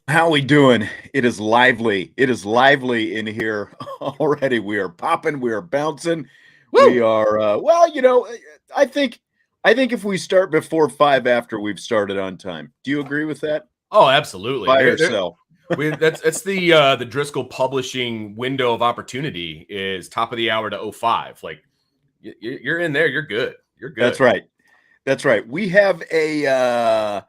How we doing? It is lively. It is lively in here already. We are popping. We are bouncing. We Woo! are. I think. I think if we start before 5 after, we've started on time. Do you agree with that? Oh, absolutely. Buy or There sell? that's the Driscoll Publishing window of opportunity is top of the hour to 05. Like you're in there, you're good. You're That's good. right. That's right. We have a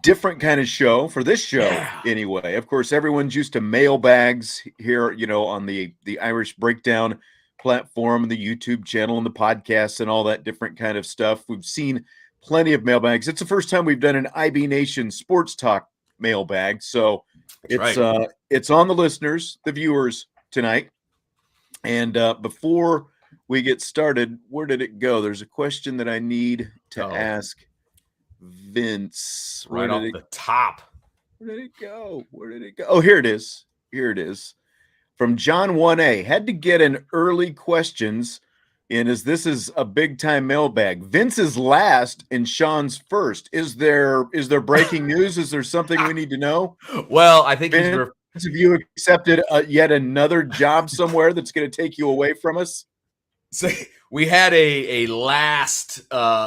different kind of show for this show Yeah. anyway. Of course, everyone's used to mailbags here, on the Irish Breakdown platform and the YouTube channel and the podcasts and all that different kind of stuff. We've seen plenty of mailbags. It's the first time we've done an IB Nation sports talk mailbag, so That's it's right. uh it's on the listeners, the viewers tonight. And before we get started, where did it go? There's a question that I need to Oh, ask Vince. right off the top. Where did it go? Where did it go? Oh, here it is. Here it is. From John 1A. Had to get in early questions in as this is a big time mailbag. Vince is last and Sean's first. Is there breaking news? Is there something we need to know? Well, I think he's Vince, have you accepted yet another job somewhere that's going to take you away from us? so we had a last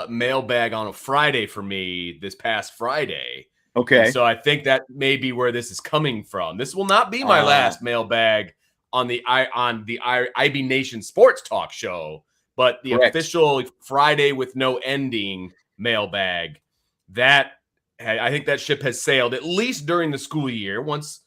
mailbag on a Friday for me this past Friday. And Okay. so I think that may be where this is coming from. This will not be my last mailbag on the IB Nation Sports Talk show, but the Correct. official Friday with no ending mailbag. That I think that ship has sailed at least during the school year. Once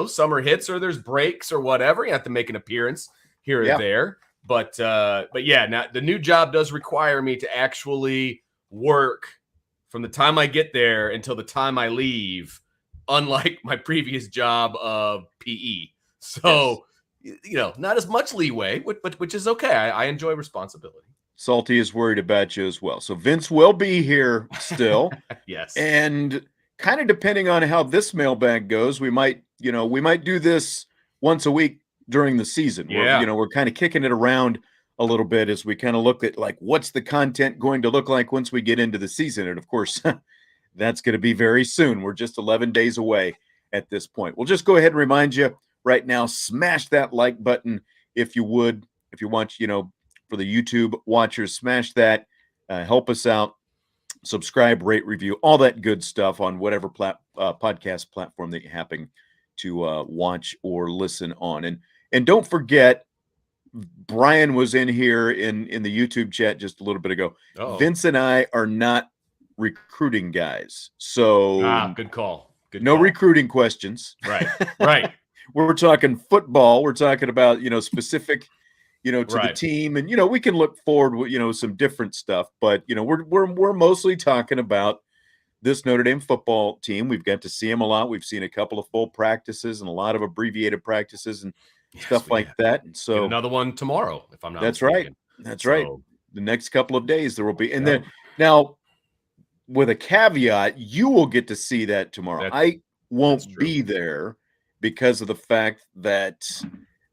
summer hits or there's breaks or whatever, you have to make an appearance here or Yeah. there. But yeah, now the new job does require me to actually work from the time I get there until the time I leave, unlike my previous job of PE. So, not as much leeway, but which is okay. I enjoy responsibility. Salty is worried about you as well. So Vince will be here still. Yes. And kind of depending on how this mailbag goes, we might do this once a week during the season. Yeah. We're kind of kicking it around a little bit as we kind of look at like what's the content going to look like once we get into the season. And of course, that's going to be very soon. We're just 11 days away at this point. We'll just go ahead and remind you right now, smash that like button if you would. If you want, for the YouTube watchers, smash that. Help us out. Subscribe, rate, review, all that good stuff on whatever podcast platform that you happen to watch or listen on. And don't forget, Brian was in here in the YouTube chat just a little bit ago. Uh-oh. Vince and I are not recruiting guys, so good call. No recruiting questions. Right. We're talking football. We're talking about specific to the team, and we can look forward with some different stuff, but we're mostly talking about this Notre Dame football team. We've got to see them a lot. We've seen a couple of full practices and a lot of abbreviated practices and stuff like that. And so get another one tomorrow, if I'm not that's mistaken. That's right. The next couple of days there will be, and then now with a caveat, you will get to see that tomorrow. I won't be there because of the fact that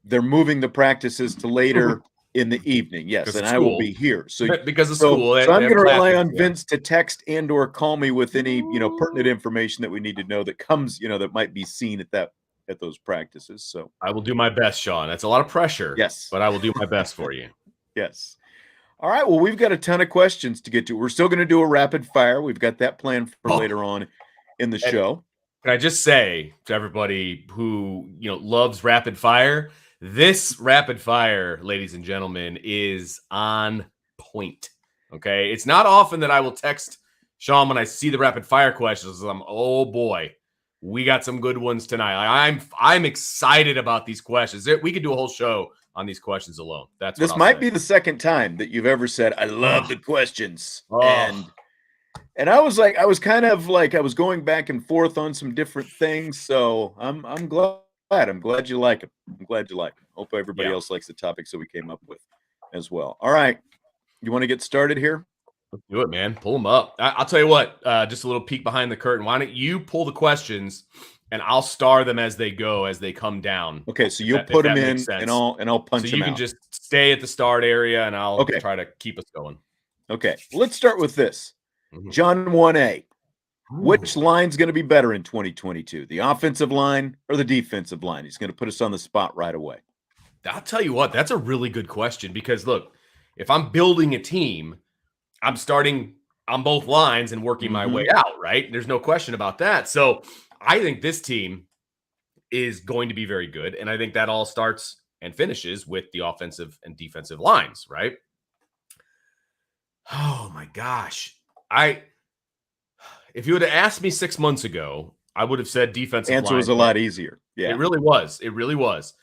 they're moving the practices to later in the evening. Yes, and I will be here. So because of school, so I'm going to rely on Vince to text and or call me with any pertinent information that we need to know that comes that might be seen at those practices. So I will do my best, Sean. That's a lot of pressure. Yes, but I will do my best for you. Yes. All right. Well, we've got a ton of questions to get to. We're still going to do a rapid fire. We've got that planned for later on in the show. Can I just say to everybody who loves rapid fire, this rapid fire, ladies and gentlemen, is on point. Okay, it's not often that I will text Sean when I see the rapid fire questions. I'm oh boy, we got some good ones tonight. I'm excited about these questions. We could do a whole show on these questions alone. This might be the second time that you've ever said, I love the questions. And I was kind of like, I was going back and forth on some different things. So I'm glad. I'm glad you like it. I'm glad you like it. Hope everybody else likes the topics that we came up with as well. All right. You want to get started here? Let's do it, man. Pull them up. I'll tell you what, just a little peek behind the curtain. Why don't you pull the questions and I'll star them as they go, as they come down. Okay, so you'll put them in and I'll punch them out. So you can just stay at the start area and I'll try to keep us going. Okay, let's start with this. John 1A. Which line's going to be better in 2022? The offensive line or the defensive line? He's going to put us on the spot right away. I'll tell you what, that's a really good question because look, if I'm building a team, I'm starting on both lines and working my way out, right? There's no question about that. So I think this team is going to be very good. And I think that all starts and finishes with the offensive and defensive lines, right? Oh my gosh. If you would have asked me 6 months ago, I would have said defensive Answer line. was a lot easier. Yeah. It really was. It really was.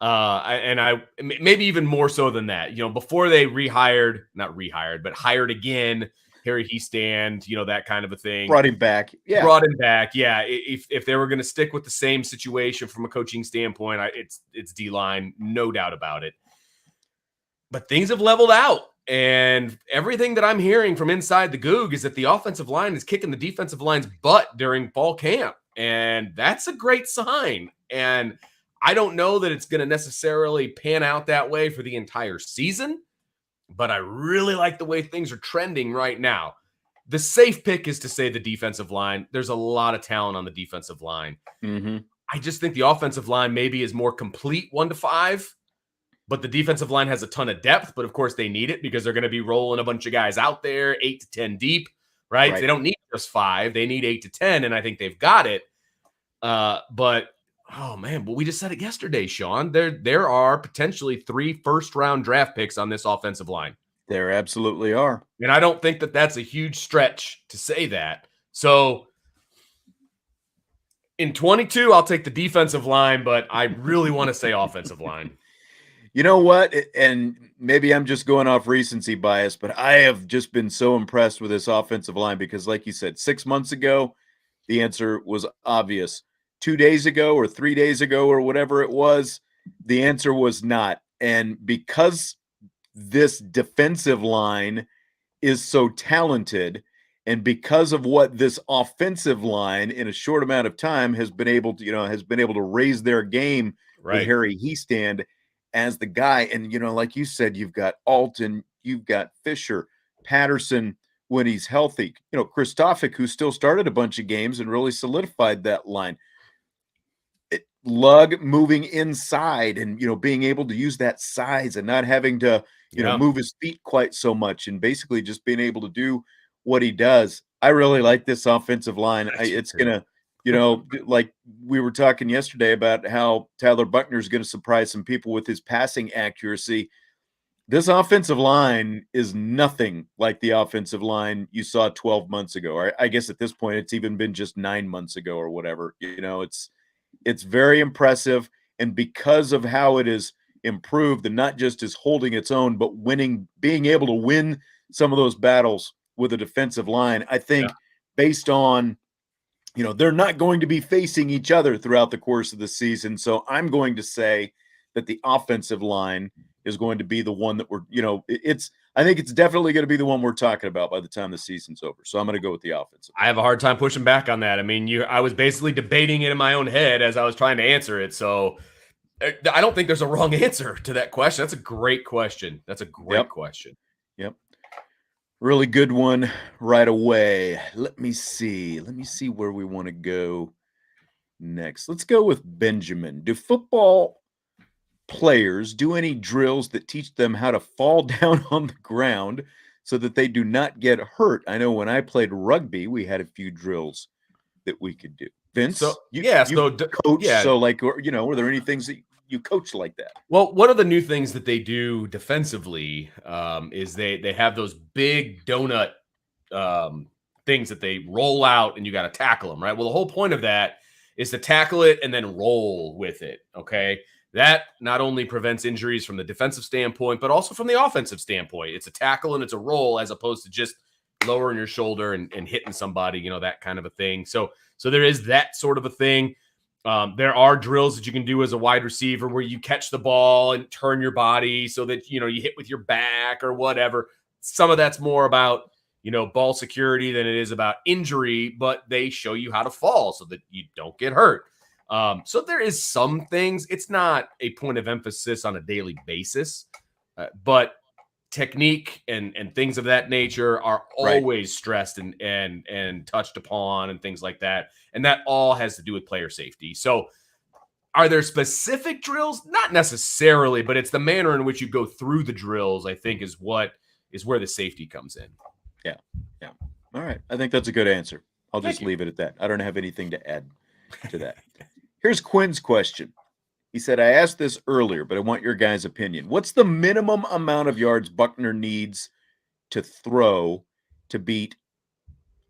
I maybe even more so than that, before they but hired again, Harry Heastand, that kind of a thing. Brought him back. Yeah. Brought him back. Yeah. If they were going to stick with the same situation from a coaching standpoint, it's D-line, no doubt about it. But things have leveled out. And everything that I'm hearing from inside the Goog is that the offensive line is kicking the defensive line's butt during fall camp. And that's a great sign. And I don't know that it's going to necessarily pan out that way for the entire season, but I really like the way things are trending right now. The safe pick is to say the defensive line. There's a lot of talent on the defensive line. I just think the offensive line maybe is more complete 1 to 5, but the defensive line has a ton of depth. But of course they need it because they're going to be rolling a bunch of guys out there, 8 to 10 deep, right? They don't need just 5. They need 8 to 10, and I think they've got it. But oh man, we just said it yesterday, Sean. There are potentially 3 first-round draft picks on this offensive line. There absolutely are. And I don't think that that's a huge stretch to say that. So in 22, I'll take the defensive line, but I really want to say offensive line. You know what? And maybe I'm just going off recency bias, but I have just been so impressed with this offensive line because, like you said, 6 months ago, the answer was obvious. 2 days ago or 3 days ago or whatever it was, the answer was not. And because this defensive line is so talented and because of what this offensive line in a short amount of time has been able to raise their game with Harry Heastand as the guy. And, like you said, you've got Alton, you've got Fisher, Patterson when he's healthy, Kristofic, who still started a bunch of games and really solidified that line. Lug moving inside and, being able to use that size and not having to, move his feet quite so much and basically just being able to do what he does. I really like this offensive line. It's going to, like we were talking yesterday about how Tyler Buckner is going to surprise some people with his passing accuracy. This offensive line is nothing like the offensive line you saw 12 months ago. Or I guess at this point, it's even been just 9 months ago or whatever. It's very impressive. And because of how it is improved and not just is holding its own, but being able to win some of those battles with a defensive line, I think based on, they're not going to be facing each other throughout the course of the season. So I'm going to say that the offensive line is going to be the one that I think it's definitely going to be the one we're talking about by the time the season's over. So I'm going to go with the offensive. I have a hard time pushing back on that. I mean, I was basically debating it in my own head as I was trying to answer it. So I don't think there's a wrong answer to that question. That's a great question. That's a great question. Yep. Really good one right away. Let me see where we want to go next. Let's go with Benjamin. Do football players do any drills that teach them how to fall down on the ground so that they do not get hurt? I know when I played rugby, we had a few drills that we could do. Vince, coach. Yeah. So were there any things that you coach like that? Well, one of the new things that they do defensively is they have those big donut things that they roll out and you got to tackle them, right? Well, the whole point of that is to tackle it and then roll with it, okay? That not only prevents injuries from the defensive standpoint, but also from the offensive standpoint. It's a tackle and it's a roll as opposed to just lowering your shoulder and hitting somebody, that kind of a thing. So there is that sort of a thing. There are drills that you can do as a wide receiver where you catch the ball and turn your body so that, you hit with your back or whatever. Some of that's more about, ball security than it is about injury, but they show you how to fall so that you don't get hurt. So there is some things. It's not a point of emphasis on a daily basis, but technique and things of that nature are Right. always stressed and touched upon and things like that. And that all has to do with player safety. So are there specific drills? Not necessarily, but it's the manner in which you go through the drills, I think, is where the safety comes in. Yeah. Yeah. All right. I think that's a good answer. I'll Thank just you. leave it at that. I don't have anything to add to that. Here's Quinn's question. He said, I asked this earlier, but I want your guys' opinion. What's the minimum amount of yards Buckner needs to throw to beat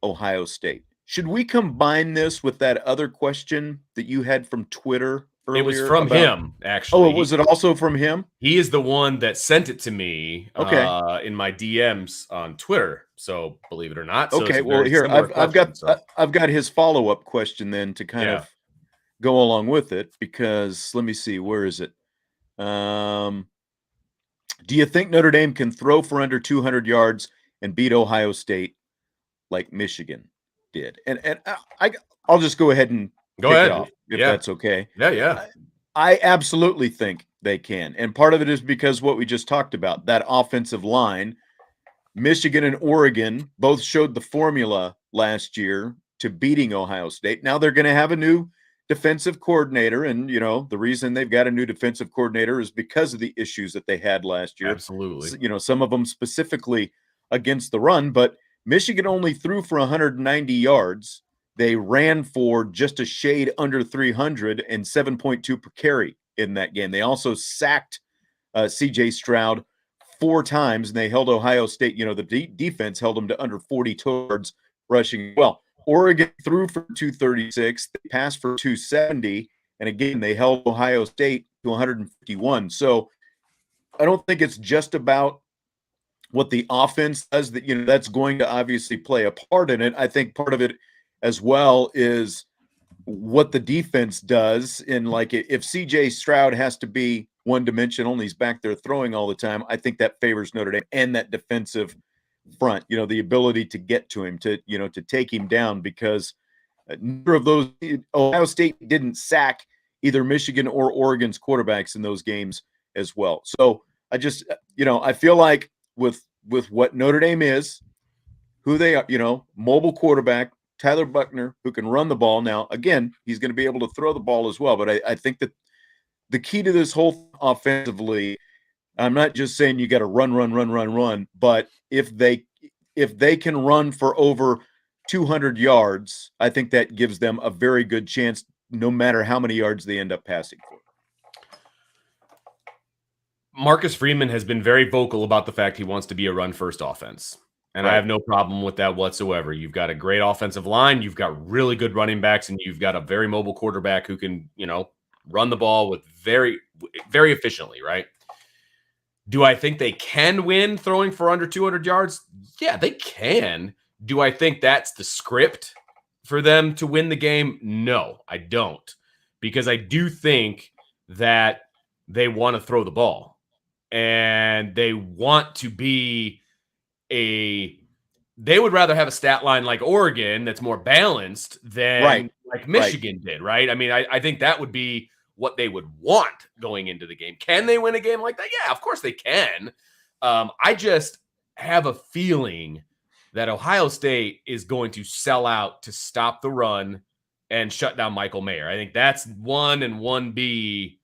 Ohio State? Should we combine this with that other question that you had from Twitter earlier? It was from about him, actually. Oh, was it also from him? He is the one that sent it to me Okay. In my DMs on Twitter. So believe it or not. So Okay. Well, here I've got his follow-up question then to kind of go along with it, because let me see, where is it? Do you think Notre Dame can throw for under 200 yards and beat Ohio State like Michigan did? And I'll just go ahead and go kick ahead it off if that's okay. Yeah. I absolutely think they can. And part of it is because what we just talked about, that offensive line. Michigan and Oregon both showed the formula last year to beating Ohio State. Now they're going to have a new defensive coordinator. And, the reason they've got a new defensive coordinator is because of the issues that they had last year. Absolutely. Some of them specifically against the run, but Michigan only threw for 190 yards. They ran for just a shade under 300 and 7.2 per carry in that game. They also sacked C.J. Stroud 4 times, and they held Ohio State. The defense held them to under 40 yards rushing. Well, Oregon threw for 236, they passed for 270, and again, they held Ohio State to 151. So I don't think it's just about what the offense does. That's going to obviously play a part in it. I think part of it as well is what the defense does. If CJ Stroud has to be one-dimensional and he's back there throwing all the time, I think that favors Notre Dame and that defensive front, the ability to get to him, to take him down, because neither of those, Ohio State didn't sack either Michigan or Oregon's quarterbacks in those games as well. So I just, I feel like with what Notre Dame is, who they are, mobile quarterback, Tyler Buckner, who can run the ball. Now, again, he's going to be able to throw the ball as well. But I think that the key to this whole offensively, I'm not just saying you got to run, but if they can run for over 200 yards, I think that gives them a very good chance, no matter how many yards they end up passing for. Marcus Freeman has been very vocal about the fact he wants to be a run-first offense. And right. I have no problem with that whatsoever. You've got a great offensive line. You've got really good running backs, and you've got a very mobile quarterback who can, run the ball with very, very efficiently, right? Do I think they can win throwing for under 200 yards? Yeah, they can. Do I think that's the script for them to win the game? No, I don't. Because I do think that they want to throw the ball. And they want to be they would rather have a stat line like Oregon that's more balanced than like Michigan did, right? I mean, I think that would be what they would want going into the game. Can they win a game like that? Yeah, of course they can. I just have a feeling that Ohio State is going to sell out to stop the run and shut down Michael Mayer. I think that's 1 and 1B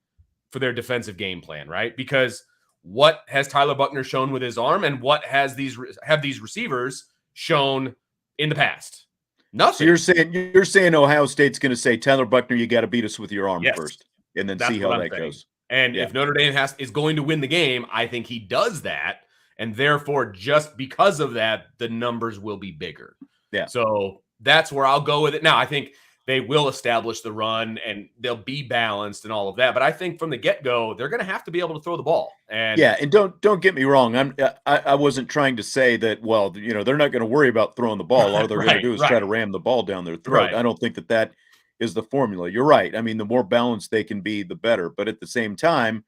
for their defensive game plan, right? Because what has Tyler Buckner shown with his arm, and what have these receivers shown in the past? Nothing. So you're saying Ohio State's going to say, Tyler Buckner, you got to beat us with your arm first, and then see how that goes. And if Notre Dame is going to win the game, I think he does that, and therefore, just because of that, the numbers will be bigger. Yeah. So that's where I'll go with it. Now, I think they will establish the run and they'll be balanced and all of that. But I think from the get-go, they're going to have to be able to throw the ball. And don't get me wrong. I wasn't trying to say that, well, they're not going to worry about throwing the ball. All they're going to do is try to ram the ball down their throat. I don't think that is the formula. You're right. I mean, the more balanced they can be, the better. But at the same time,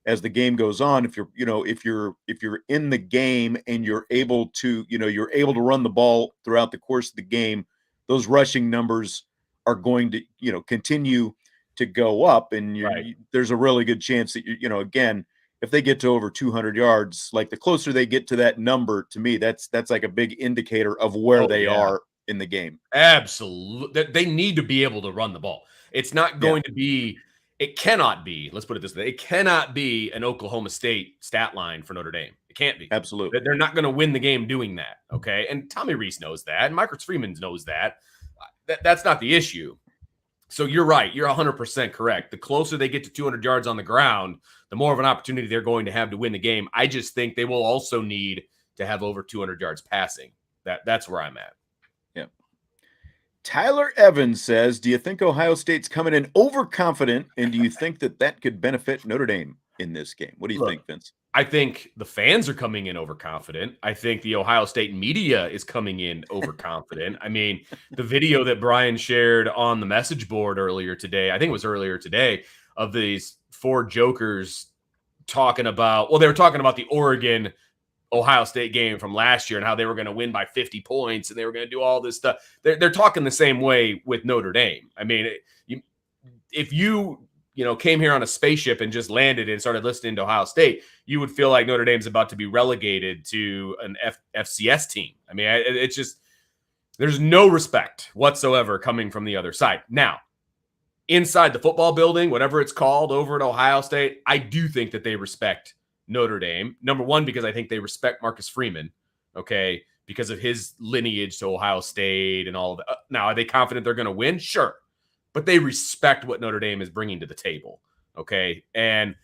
as the game goes on, if you're in the game and you're able to run the ball throughout the course of the game, those rushing numbers are going to continue to go up, and there's a really good chance that again, if they get to over 200 yards, like the closer they get to that number, to me, that's like a big indicator of where they are in the game. Absolutely. They need to be able to run the ball. It's not going to be, it cannot be, let's put it this way, it cannot be an Oklahoma State stat line for Notre Dame. It can't be. Absolutely. They're not going to win the game doing that, okay? And Tommy Rees knows that, and Marcus Freeman knows that. That's not the issue. So you're right. You're 100% correct. The closer they get to 200 yards on the ground, the more of an opportunity they're going to have to win the game. I just think they will also need to have over 200 yards passing. That's where I'm at. Yeah. Tyler Evans says, do you think Ohio State's coming in overconfident, and do you think that could benefit Notre Dame in this game? What do you think, Vince? I think the fans are coming in overconfident. I think the Ohio State media is coming in overconfident. I mean, the video that Brian shared on the message board earlier today, I think it was earlier today, of these 4 jokers talking about, well, they were talking about the Oregon Ohio State game from last year and how they were going to win by 50 points and they were going to do all this stuff. They're talking the same way with Notre Dame. I mean, if you came here on a spaceship and just landed and started listening to Ohio State, you would feel like Notre Dame's about to be relegated to an FCS team. I mean, it's just, there's no respect whatsoever coming from the other side. Now, inside the football building, whatever it's called over at Ohio State, I do think that they respect Notre Dame. Number one, because I think they respect Marcus Freeman, okay, because of his lineage to Ohio State and all of that. Now, are they confident they're going to win? Sure. But they respect what Notre Dame is bringing to the table, okay? And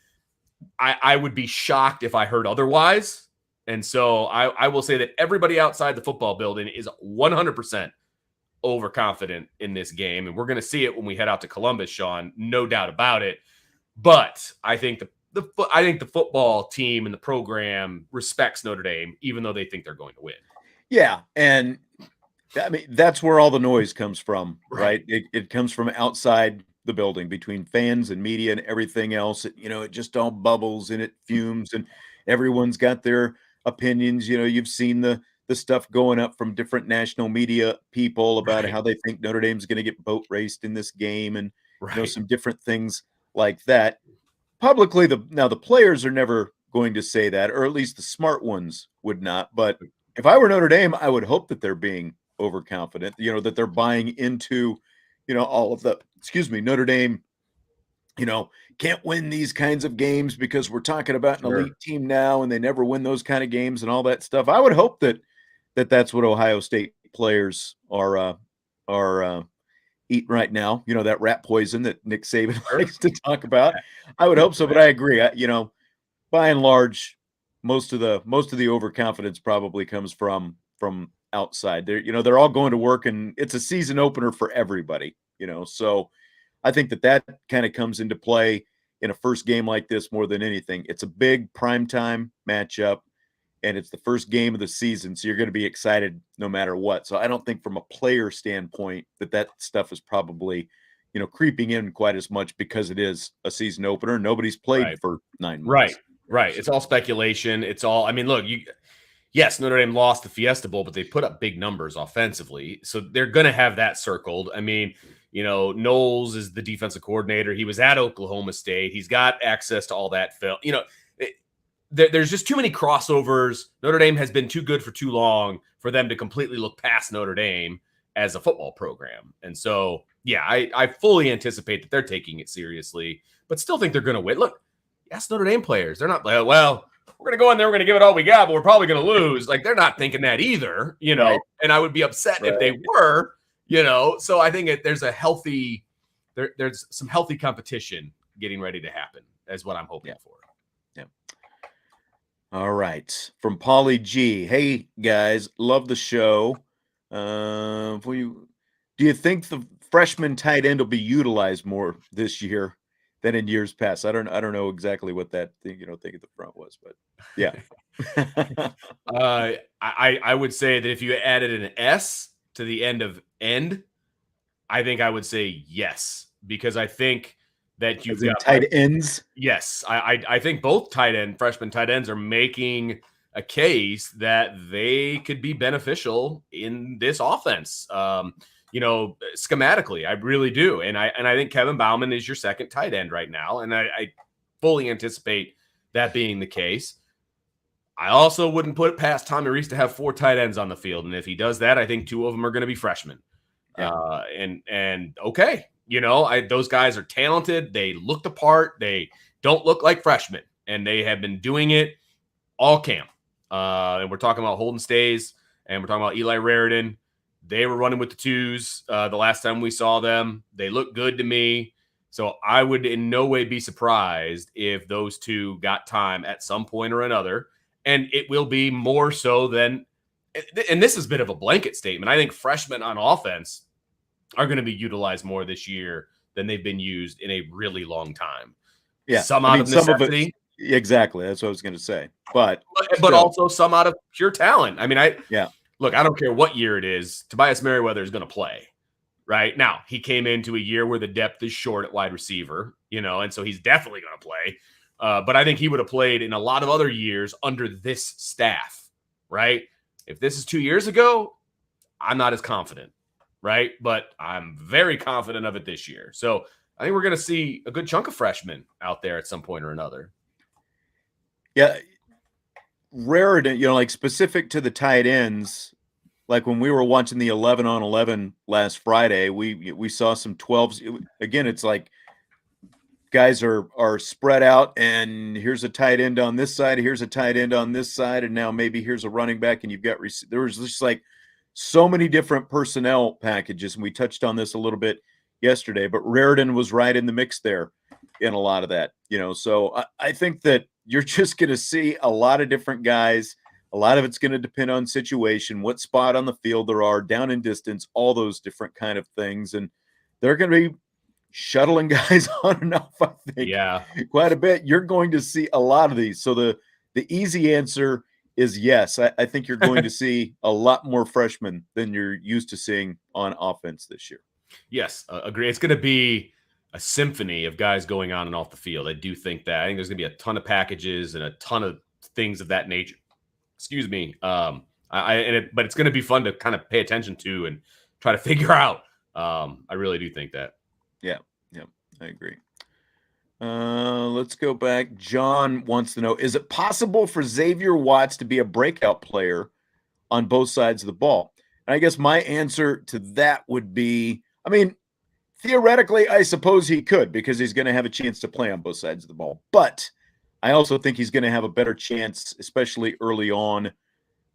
I would be shocked if I heard otherwise. And so I will say that everybody outside the football building is 100% overconfident in this game. And we're going to see it when we head out to Columbus, Sean, no doubt about it. But I think the football team and the program respects Notre Dame, even though they think they're going to win. Yeah, and I mean, that's where all the noise comes from, right? It comes from outside the building between fans and media and everything else. It just all bubbles and it fumes and everyone's got their opinions. You've seen the stuff going up from different national media people about how they think Notre Dame's going to get boat raced in this game and some different things like that. Publicly, the players are never going to say that, or at least the smart ones would not. But if I were Notre Dame, I would hope that they're being overconfident, that they're buying into, all of the, Notre Dame, can't win these kinds of games because we're talking about an elite team now and they never win those kind of games and all that stuff. I would hope that's what Ohio State players are eating right now, that rat poison that Nick Saban likes to talk about. I would hope so, but I agree. By and large, most of the overconfidence probably comes from outside. They're all going to work and it's a season opener for everybody, so I think that kind of comes into play in a first game like this more than anything. It's a big primetime matchup and it's the first game of the season, so you're going to be excited no matter what. So I don't think from a player standpoint that stuff is probably creeping in quite as much because it is a season opener. Nobody's played for 9 months. Right. It's all speculation. It's all, I mean, look, yes, Notre Dame lost the Fiesta Bowl, but they put up big numbers offensively. So they're going to have that circled. I mean, Knowles is the defensive coordinator. He was at Oklahoma State. He's got access to all that film. There's just too many crossovers. Notre Dame has been too good for too long for them to completely look past Notre Dame as a football program. And so, yeah, I fully anticipate that they're taking it seriously, but still think they're going to win. Look, yes, Notre Dame players, they're not like, well, we're going to go in there, we're going to give it all we got, but we're probably going to lose. Like, they're not thinking that either, and I would be upset if they were, So I think there's there's some healthy competition getting ready to happen, is what I'm hoping for. Yeah. All right. From Paulie G. Hey, guys, love the show. Do you think the freshman tight end will be utilized more this year than in years past? I don't know exactly what that thing at the front was, but yeah. I would say that if you added an S to the end of end, I think I would say yes, because I think that you've got tight ends. Yes, I think both freshman tight ends are making a case that they could be beneficial in this offense. Schematically, I really do. And I think Kevin Bauman is your second tight end right now. And I fully anticipate That being the case, I also wouldn't put it past Tommy Rees to have 4 tight ends on the field. And if he does that, I think 2 of them are going to be freshmen. Yeah. And okay, those guys are talented. They look the part. They don't look like freshmen, and they have been doing it all camp. And we're talking about Holden Stays, and we're talking about Eli Raridan. They were running with the 2s the last time we saw them. They look good to me. So I would in no way be surprised if those 2 got time at some point or another. And it will be more so than, and this is a bit of a blanket statement, I think freshmen on offense are going to be utilized more this year than they've been used in a really long time. Yeah. Some out of necessity. Some of it, exactly. That's what I was going to say. But also some out of pure talent. I mean, yeah. Look, I don't care what year it is. Tobias Merriweather is going to play. Right now, he came into a year where the depth is short at wide receiver, and so he's definitely going to play. But I think he would have played in a lot of other years under this staff, right? If this is 2 years ago, I'm not as confident, right? But I'm very confident of it this year. So I think we're going to see a good chunk of freshmen out there at some point or another. Yeah. Raritan, like specific to the tight ends, like when we were watching the 11-on-11 last Friday, we saw some 12s. Again, it's like guys are spread out, and here's a tight end on this side, here's a tight end on this side, and now maybe here's a running back, and you've got there was just like so many different personnel packages, and we touched on this a little bit yesterday, but Raritan was right in the mix there in a lot of that, So I think that you're just going to see a lot of different guys. A lot of it's going to depend on situation, what spot on the field there are, down in distance, all those different kind of things. And they're going to be shuttling guys on and off, I think, quite a bit. You're going to see a lot of these. So the easy answer is yes. I think you're going to see a lot more freshmen than you're used to seeing on offense this year. Yes, agree. It's going to be a symphony of guys going on and off the field. I do think that. I think there's going to be a ton of packages and a ton of things of that nature. Excuse me. But it's going to be fun to kind of pay attention to and try to figure out. I really do think that. Yeah, I agree. Let's go back. John wants to know, is it possible for Xavier Watts to be a breakout player on both sides of the ball? And I guess my answer to that would be, theoretically, I suppose he could, because he's going to have a chance to play on both sides of the ball. But I also think he's going to have a better chance, especially early on.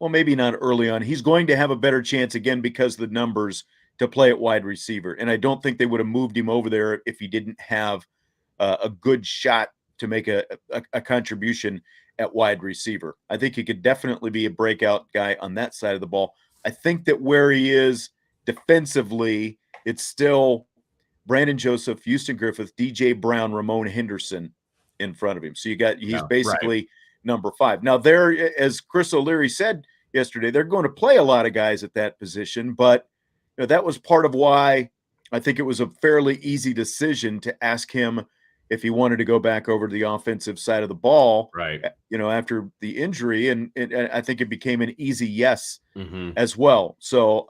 Well, maybe not early on. He's going to have a better chance, again, because of the numbers, to play at wide receiver. And I don't think they would have moved him over there if he didn't have a good shot to make a contribution at wide receiver. I think he could definitely be a breakout guy on that side of the ball. I think that where he is defensively, it's still Brandon Joseph, Houston Griffith, DJ Brown, Ramon Henderson in front of him. So he's basically number 5. Now there, as Chris O'Leary said yesterday, they're going to play a lot of guys at that position, but that was part of why I think it was a fairly easy decision to ask him if he wanted to go back over to the offensive side of the ball, right? After the injury, and I think it became an easy yes as well. So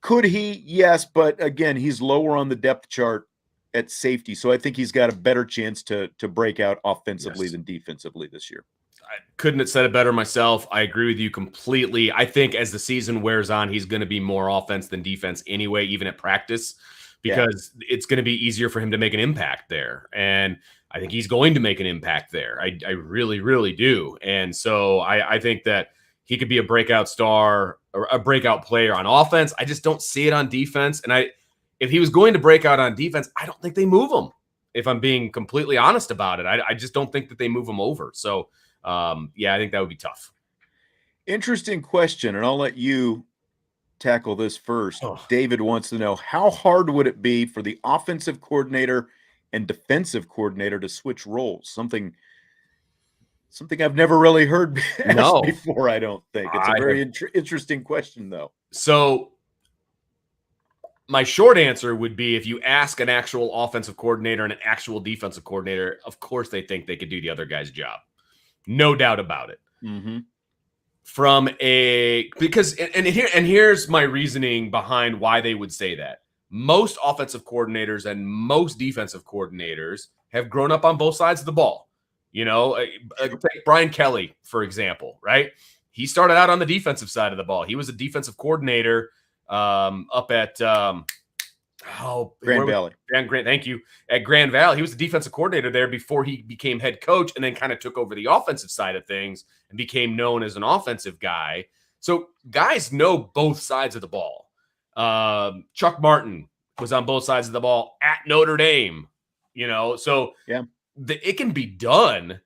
could he? Yes, but again, he's lower on the depth chart at safety, so I think he's got a better chance to break out offensively than defensively this year. I couldn't have said it better myself. I agree with you completely. I think as the season wears on, he's going to be more offense than defense anyway, even at practice, because it's going to be easier for him to make an impact there. And I think he's going to make an impact there. I really, really do. And so I think that he could be a breakout star or a breakout player on offense. I just don't see it on defense. And if he was going to break out on defense, I don't think they move him, if I'm being completely honest about it. I just don't think that they move him over. So, I think that would be tough. Interesting question, and I'll let you tackle this first. David wants to know, how hard would it be for the offensive coordinator and defensive coordinator to switch roles? Something I've never really heard asked before, I don't think. It's a very interesting question, though. So my short answer would be, if you ask an actual offensive coordinator and an actual defensive coordinator, of course they think they could do the other guy's job. No doubt about it. Mm-hmm. Here's my reasoning behind why they would say that. Most offensive coordinators and most defensive coordinators have grown up on both sides of the ball. Take Brian Kelly, for example, right? He started out on the defensive side of the ball. He was a defensive coordinator up at Grand Valley. Grant, thank you. At Grand Valley, he was the defensive coordinator there before he became head coach, and then kind of took over the offensive side of things and became known as an offensive guy. So guys know both sides of the ball. Chuck Martin was on both sides of the ball at Notre Dame, so yeah, it can be done.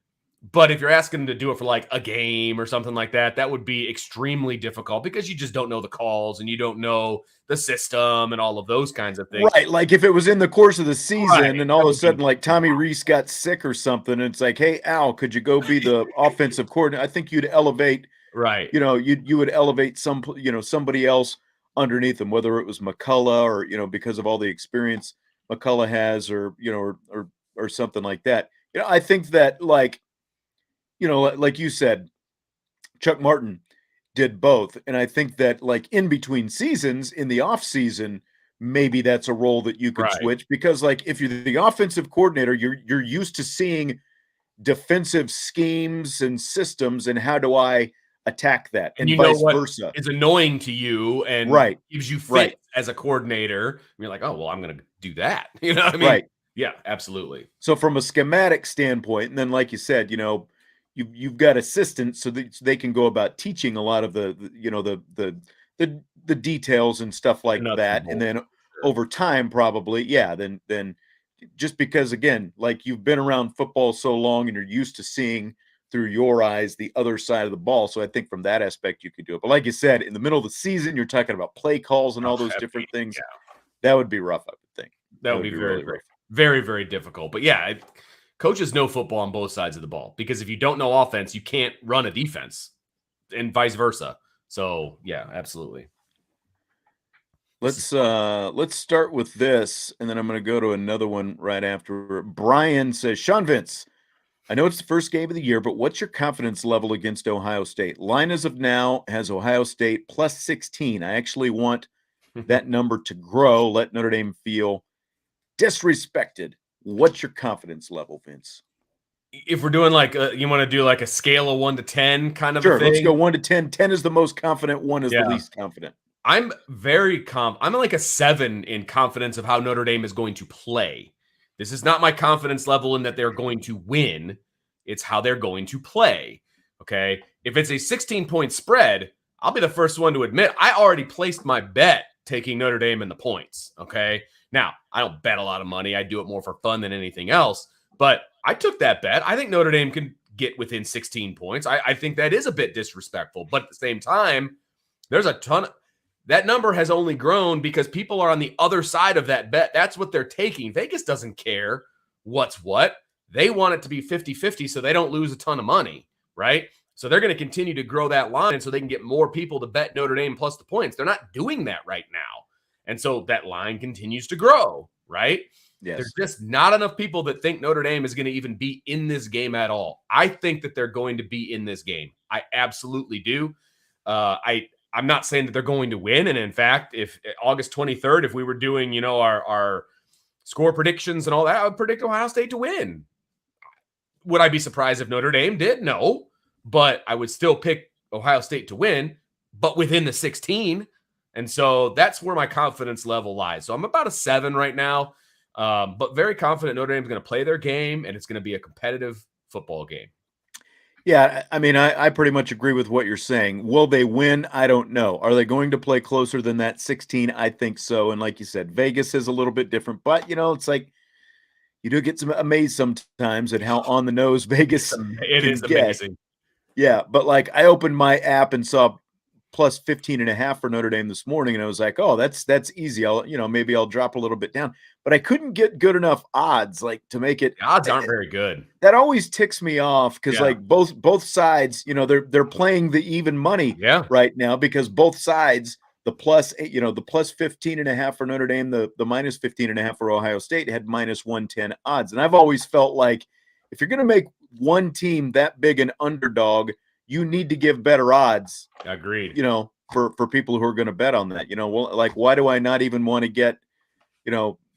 But if you're asking them to do it for like a game or something like that, that would be extremely difficult because you just don't know the calls and you don't know the system and all of those kinds of things. Right. Like if it was in the course of the season and all of a sudden like Tommy Reese got sick or something, and it's like, hey, Al, could you go be the offensive coordinator? I think you'd elevate, right. You would elevate somebody else underneath them, whether it was McCullough or, because of all the experience McCullough has or something like that. I think that like you said, Chuck Martin did both. And I think that like in between seasons, in the off season, maybe that's a role that you could switch, because like if you're the offensive coordinator, you're used to seeing defensive schemes and systems, and how do I attack that, and vice versa. It's annoying to you and gives you fit as a coordinator. And you're like, oh well, I'm going to do that. You know what I mean? Right. Yeah, absolutely. So from a schematic standpoint, and then like you said, you've got assistants so that they can go about teaching a lot of the details and stuff like that. And then over time, probably, then just because, again, like you've been around football so long and you're used to seeing through your eyes the other side of the ball. So I think from that aspect, you could do it. But like you said, in the middle of the season, you're talking about play calls and all those different things. Yeah. That would be rough, I would think. That would be very, really rough. Very, very difficult. But yeah, coaches know football on both sides of the ball, because if you don't know offense, you can't run a defense, and vice versa. So yeah, absolutely. Let's start with this, and then I'm going to go to another one right after. Brian says, Sean Vince, I know it's the first game of the year, but what's your confidence level against Ohio State? Line as of now has Ohio State plus 16. I actually want that number to grow. Let Notre Dame feel disrespected. What's your confidence level, Vince? If we're doing like you want to do like a scale of 1 to 10 kind of a thing? Let's go 1 to 10. 10 is the most confident, 1 is the least confident. I'm very I'm like a 7 in confidence of how Notre Dame is going to play. This is not my confidence level in that they're going to win. It's how they're going to play. Okay. If it's a 16-point spread, I'll be the first one to admit I already placed my bet taking Notre Dame in the points. Okay. Now, I don't bet a lot of money. I do it more for fun than anything else. But I took that bet. I think Notre Dame can get within 16 points. I think that is a bit disrespectful. But at the same time, there's a ton of that number has only grown because people are on the other side of that bet. That's what they're taking. Vegas doesn't care what's what. They want it to be 50-50 so they don't lose a ton of money, right? So they're going to continue to grow that line so they can get more people to bet Notre Dame plus the points. They're not doing that right now. And so that line continues to grow, right? Yes. There's just not enough people that think Notre Dame is going to even be in this game at all. I think that they're going to be in this game. I absolutely do. I'm not saying that they're going to win. And in fact, if August 23rd, if we were doing, our score predictions and all that, I would predict Ohio State to win. Would I be surprised if Notre Dame did? No, but I would still pick Ohio State to win, but within the 16. And so that's where my confidence level lies. So I'm about a 7 right now, but very confident Notre Dame is going to play their game and it's going to be a competitive football game. Yeah, I mean, I pretty much agree with what you're saying. Will they win? I don't know. Are they going to play closer than that 16? I think so. And like you said, Vegas is a little bit different, but it's like you do get amazed sometimes at how on the nose Vegas it is amazing. Yeah, but like I opened my app and saw plus 15.5 for Notre Dame this morning, and I was like, oh, that's easy. Maybe I'll drop a little bit down, but I couldn't get good enough odds like to make it. The odds aren't very good. That always ticks me off because like both sides, they're playing the even money right now because both sides, the plus 15.5 for Notre Dame, the minus 15.5 for Ohio State had minus 110 odds. And I've always felt like if you're going to make one team that big an underdog, you need to give better odds. Agreed. For people who are going to bet on that, well, like, why do I not even want to get,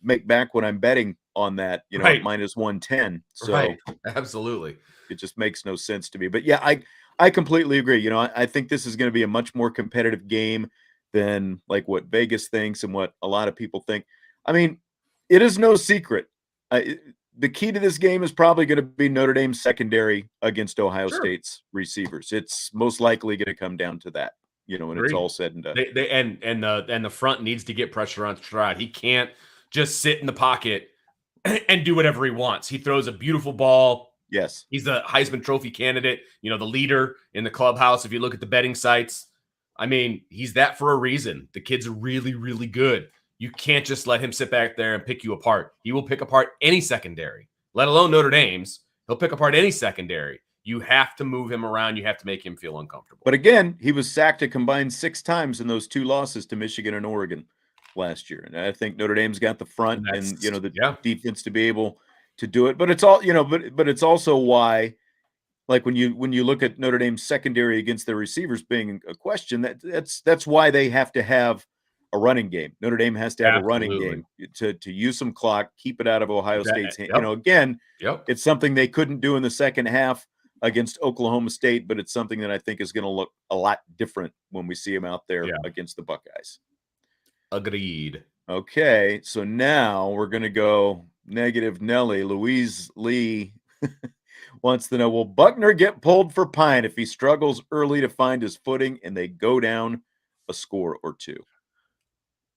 make back when I'm betting on that, at minus 110? So right. Absolutely. It just makes no sense to me. But yeah, I completely agree. You know, I think this is going to be a much more competitive game than like what Vegas thinks and what a lot of people think. I mean, it is no secret. The key to this game is probably going to be Notre Dame's secondary against Ohio Sure. State's receivers. It's most likely going to come down to that, you know, when it's Agreed. all said and done. And the front needs to get pressure on Stroud. He can't just sit in the pocket and do whatever he wants. He throws a beautiful ball. Yes. He's the Heisman Trophy candidate, you know, the leader in the clubhouse. If you look at the betting sites, I mean, he's that for a reason. The kid's really, really good. You can't just let him sit back there and pick you apart. He will pick apart any secondary, let alone Notre Dame's. He'll pick apart any secondary. You have to move him around. You have to make him feel uncomfortable. But again, he was sacked a combined 6 times in those 2 losses to Michigan and Oregon last year. And I think Notre Dame's got the front and you know, the defense to be able to do it. But it's all, you know, but it's also why, like when you look at Notre Dame's secondary against their receivers being a question, that's why they have to have a running game. Notre Dame has to have a running game to use some clock, keep it out of Ohio State's hand. You know, again, it's something they couldn't do in the second half against Oklahoma State, but it's something that I think is going to look a lot different when we see them out there against the Buckeyes. Agreed. Okay, so now we're going to go negative Nelly. Louise Lee wants to know, will Buckner get pulled for Pine if he struggles early to find his footing and they go down a score or 2?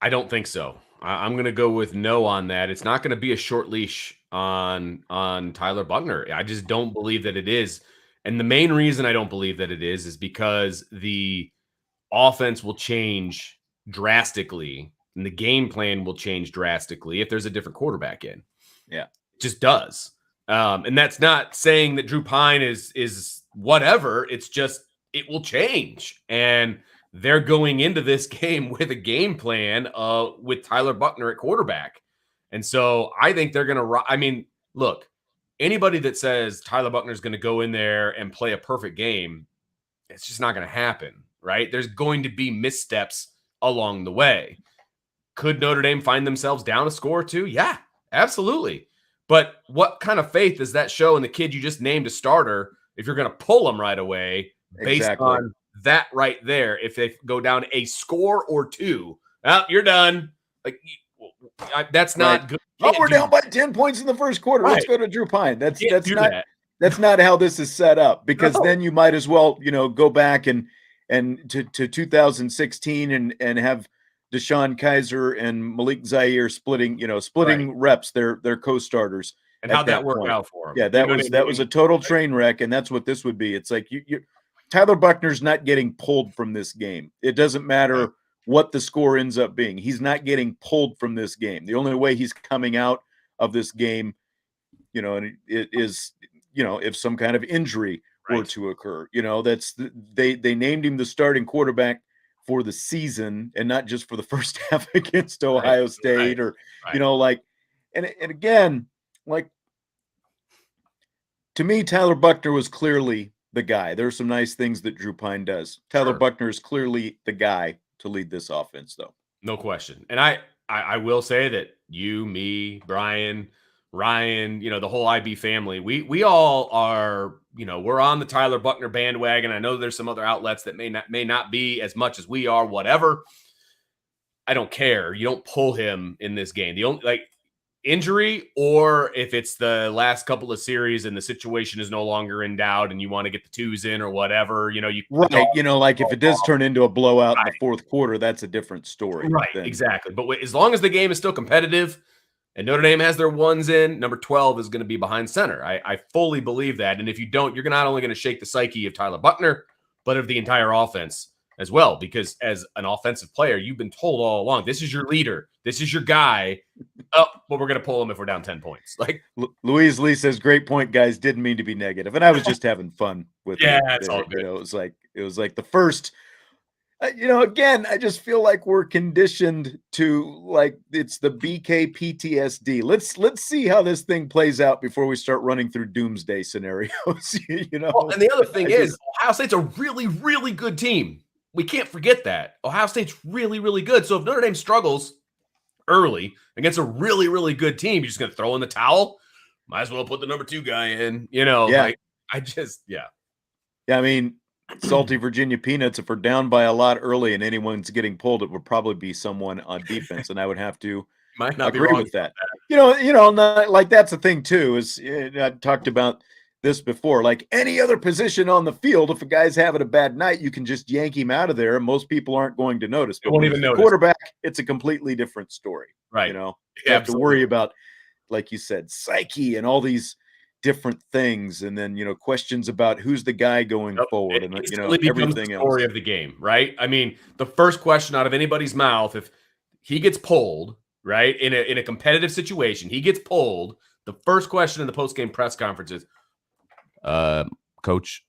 I don't think so. I'm going to go with no on that. It's not going to be a short leash on Tyler Buckner. I just don't believe that it is. And the main reason I don't believe that it is because the offense will change drastically and the game plan will change drastically if there's a different quarterback in. Yeah. It just does. And that's not saying that Drew Pine is whatever. It's just it will change. And they're going into this game with a game plan with Tyler Buckner at quarterback. And so I think they're going to – I mean, look, anybody that says Tyler Buckner is going to go in there and play a perfect game, it's just not going to happen, right? There's going to be missteps along the way. Could Notre Dame find themselves down a score or 2? Yeah, absolutely. But what kind of faith does that show in the kid you just named a starter if you're going to pull him right away based on – that right there, if they go down a score or 2, you're done. Like that's not good. Oh, we're down by 10 points in the first quarter. Let's go to Drew Pine. That's not how this is set up, because then you might as well, you know, go back and to 2016 and have Deshaun Kaiser and Malik Zaire splitting reps, their co-starters. And how'd that work out for him? Yeah, that was a total train wreck, and that's what this would be. It's like you Tyler Buckner's not getting pulled from this game. It doesn't matter what the score ends up being. He's not getting pulled from this game. The only way he's coming out of this game, you know, and it is, you know, if some kind of injury were to occur. You know, they named him the starting quarterback for the season and not just for the first half against Ohio State or, you know, like, and again, like, to me, Tyler Buckner was clearly the guy. There are some nice things that Drew Pine does. Tyler Buckner is clearly the guy to lead this offense, though. No question. And I will say that you, me, Brian, Ryan, you know, the whole IB family, we all are, you know, we're on the Tyler Buckner bandwagon. I know there's some other outlets that may not be as much as we are, whatever. I don't care. You don't pull him in this game. The only injury, or if it's the last couple of series and the situation is no longer in doubt and you want to get the 2s in or whatever, you know, you know, like if it does turn into a blowout in the fourth quarter, that's a different story. Exactly. But as long as the game is still competitive and Notre Dame has their 1s in, number 12 is going to be behind center. I fully believe that. And if you don't, you're not only going to shake the psyche of Tyler Buckner, but of the entire offense as well, because as an offensive player, you've been told all along, this is your leader, this is your guy. Oh, but we're going to pull him if we're down 10 points. Like Louise Lee says, great point, guys. Didn't mean to be negative. And I was just having fun with it. It's all good. You know, it was like the first, you know, again, I just feel like we're conditioned to, like, it's the BK PTSD. Let's see how this thing plays out before we start running through doomsday scenarios, you know. Well, and the other thing is, Ohio State's a really, really good team. We can't forget that. Ohio State's really, really good. So if Notre Dame struggles early against a really, really good team, you're just going to throw in the towel? Might as well put the number 2 guy in, you know. Yeah. Yeah. Yeah, I mean, salty Virginia peanuts, if we're down by a lot early and anyone's getting pulled, it would probably be someone on defense, and I would have to Might not be agree wrong with about that. Not, like that's the thing too. I talked about this before. Like any other position on the field, if a guy's having a bad night, you can just yank him out of there, and most people aren't going to notice. They But won't when even it's the notice. quarterback, it's a completely different story. Right. You have to worry about, like you said, psyche and all these different things, and then questions about who's the guy going forward, and everything the story else of the game, right? I mean, the first question out of anybody's mouth, if he gets pulled, right, in a competitive situation, he gets pulled. The first question in the post-game press conference is, Coach,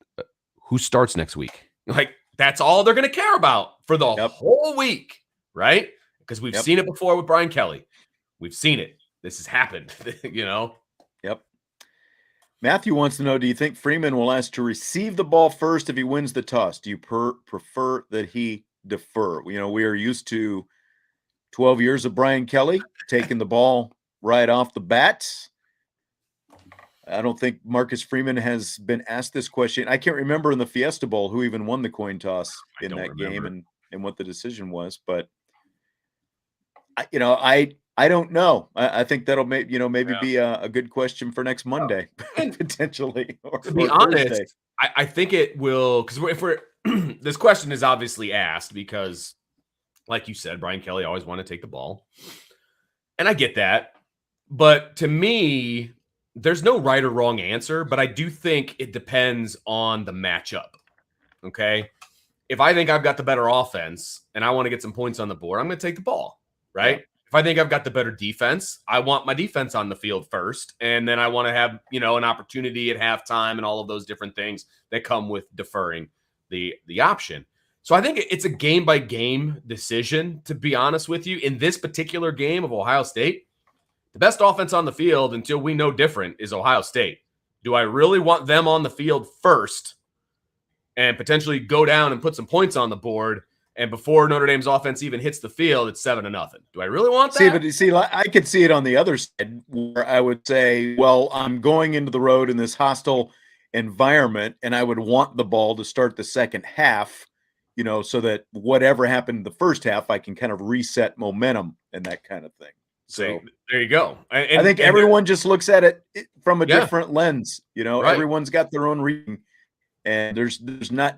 who starts next week? Like, that's all they're going to care about for the whole week, right? Because we've seen it before with Brian Kelly. We've seen it. This has happened, Yep. Matthew wants to know, do you think Freeman will ask to receive the ball first if he wins the toss? Do you prefer that he defer? We are used to 12 years of Brian Kelly taking the ball right off the bat. I don't think Marcus Freeman has been asked this question. I can't remember in the Fiesta Bowl who even won the coin toss in that game and what the decision was, but I don't know. I think that'll maybe be a good question for next Monday, potentially. Or to be honest, I think it will, because if we're this question is obviously asked because, like you said, Brian Kelly always wanted to take the ball, and I get that. But to me, there's no right or wrong answer. But I do think it depends on the matchup. Okay, if I think I've got the better offense and I want to get some points on the board, I'm going to take the ball, right? Yeah. If I think I've got the better defense, I want my defense on the field first. And then I want to have, an opportunity at halftime and all of those different things that come with deferring the option. So I think it's a game-by-game decision, to be honest with you. In this particular game of Ohio State, the best offense on the field until we know different is Ohio State. Do I really want them on the field first and potentially go down and put some points on the board? And before Notre Dame's offense even hits the field, it's 7-0. Do I really want that? I could see it on the other side where I would say, well, I'm going into the road in this hostile environment, and I would want the ball to start the second half, so that whatever happened in the first half, I can kind of reset momentum and that kind of thing. So there you go. I think everyone just looks at it from a different lens. Right. Everyone's got their own reading, and there's not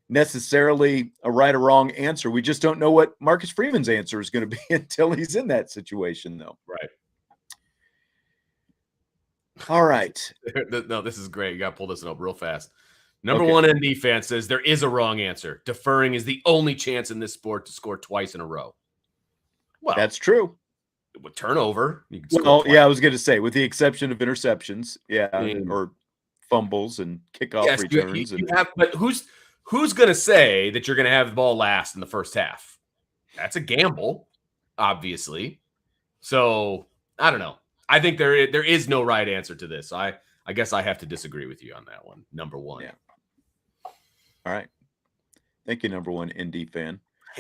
necessarily a right or wrong answer. We just don't know what Marcus Freeman's answer is going to be until he's in that situation, though. Right. All right. No, this is great. You got to pull this up real fast. Number one in defense says there is a wrong answer. Deferring is the only chance in this sport to score twice in a row. Well, that's true. With turnover, you can score twice. I was going to say, with the exception of interceptions, or fumbles and kickoff returns. But who's going to say that you're going to have the ball last in the first half? That's a gamble, obviously. So I don't know. I think there is no right answer to this. I guess I have to disagree with you on that one. Number one. Yeah. All right. Thank you, number one ND fan.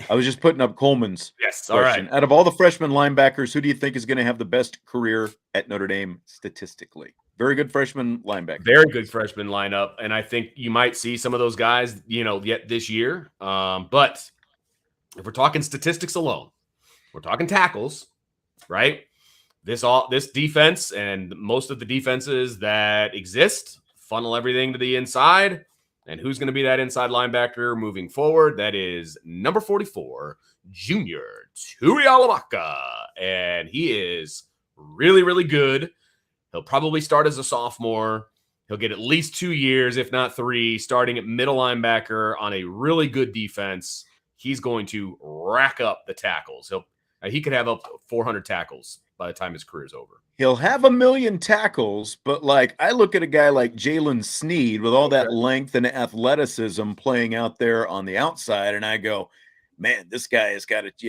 I was just putting up Coleman's question. All right. Out of all the freshman linebackers, who do you think is going to have the best career at Notre Dame statistically? Very good freshman linebacker. Very good freshman lineup. And I think you might see some of those guys, yet this year. But if we're talking statistics alone, we're talking tackles, right? This defense and most of the defenses that exist funnel everything to the inside. And who's going to be that inside linebacker moving forward? That is number 44, Junior Tuihalamaka. And he is really, really good. He'll probably start as a sophomore. He'll get at least 2 years, if not 3, starting at middle linebacker on a really good defense. He's going to rack up the tackles. He could have up to 400 tackles by the time his career is over. He'll have 1 million tackles, but I look at a guy like Jalen Sneed with all that length and athleticism playing out there on the outside, and I go, man, this guy has got it,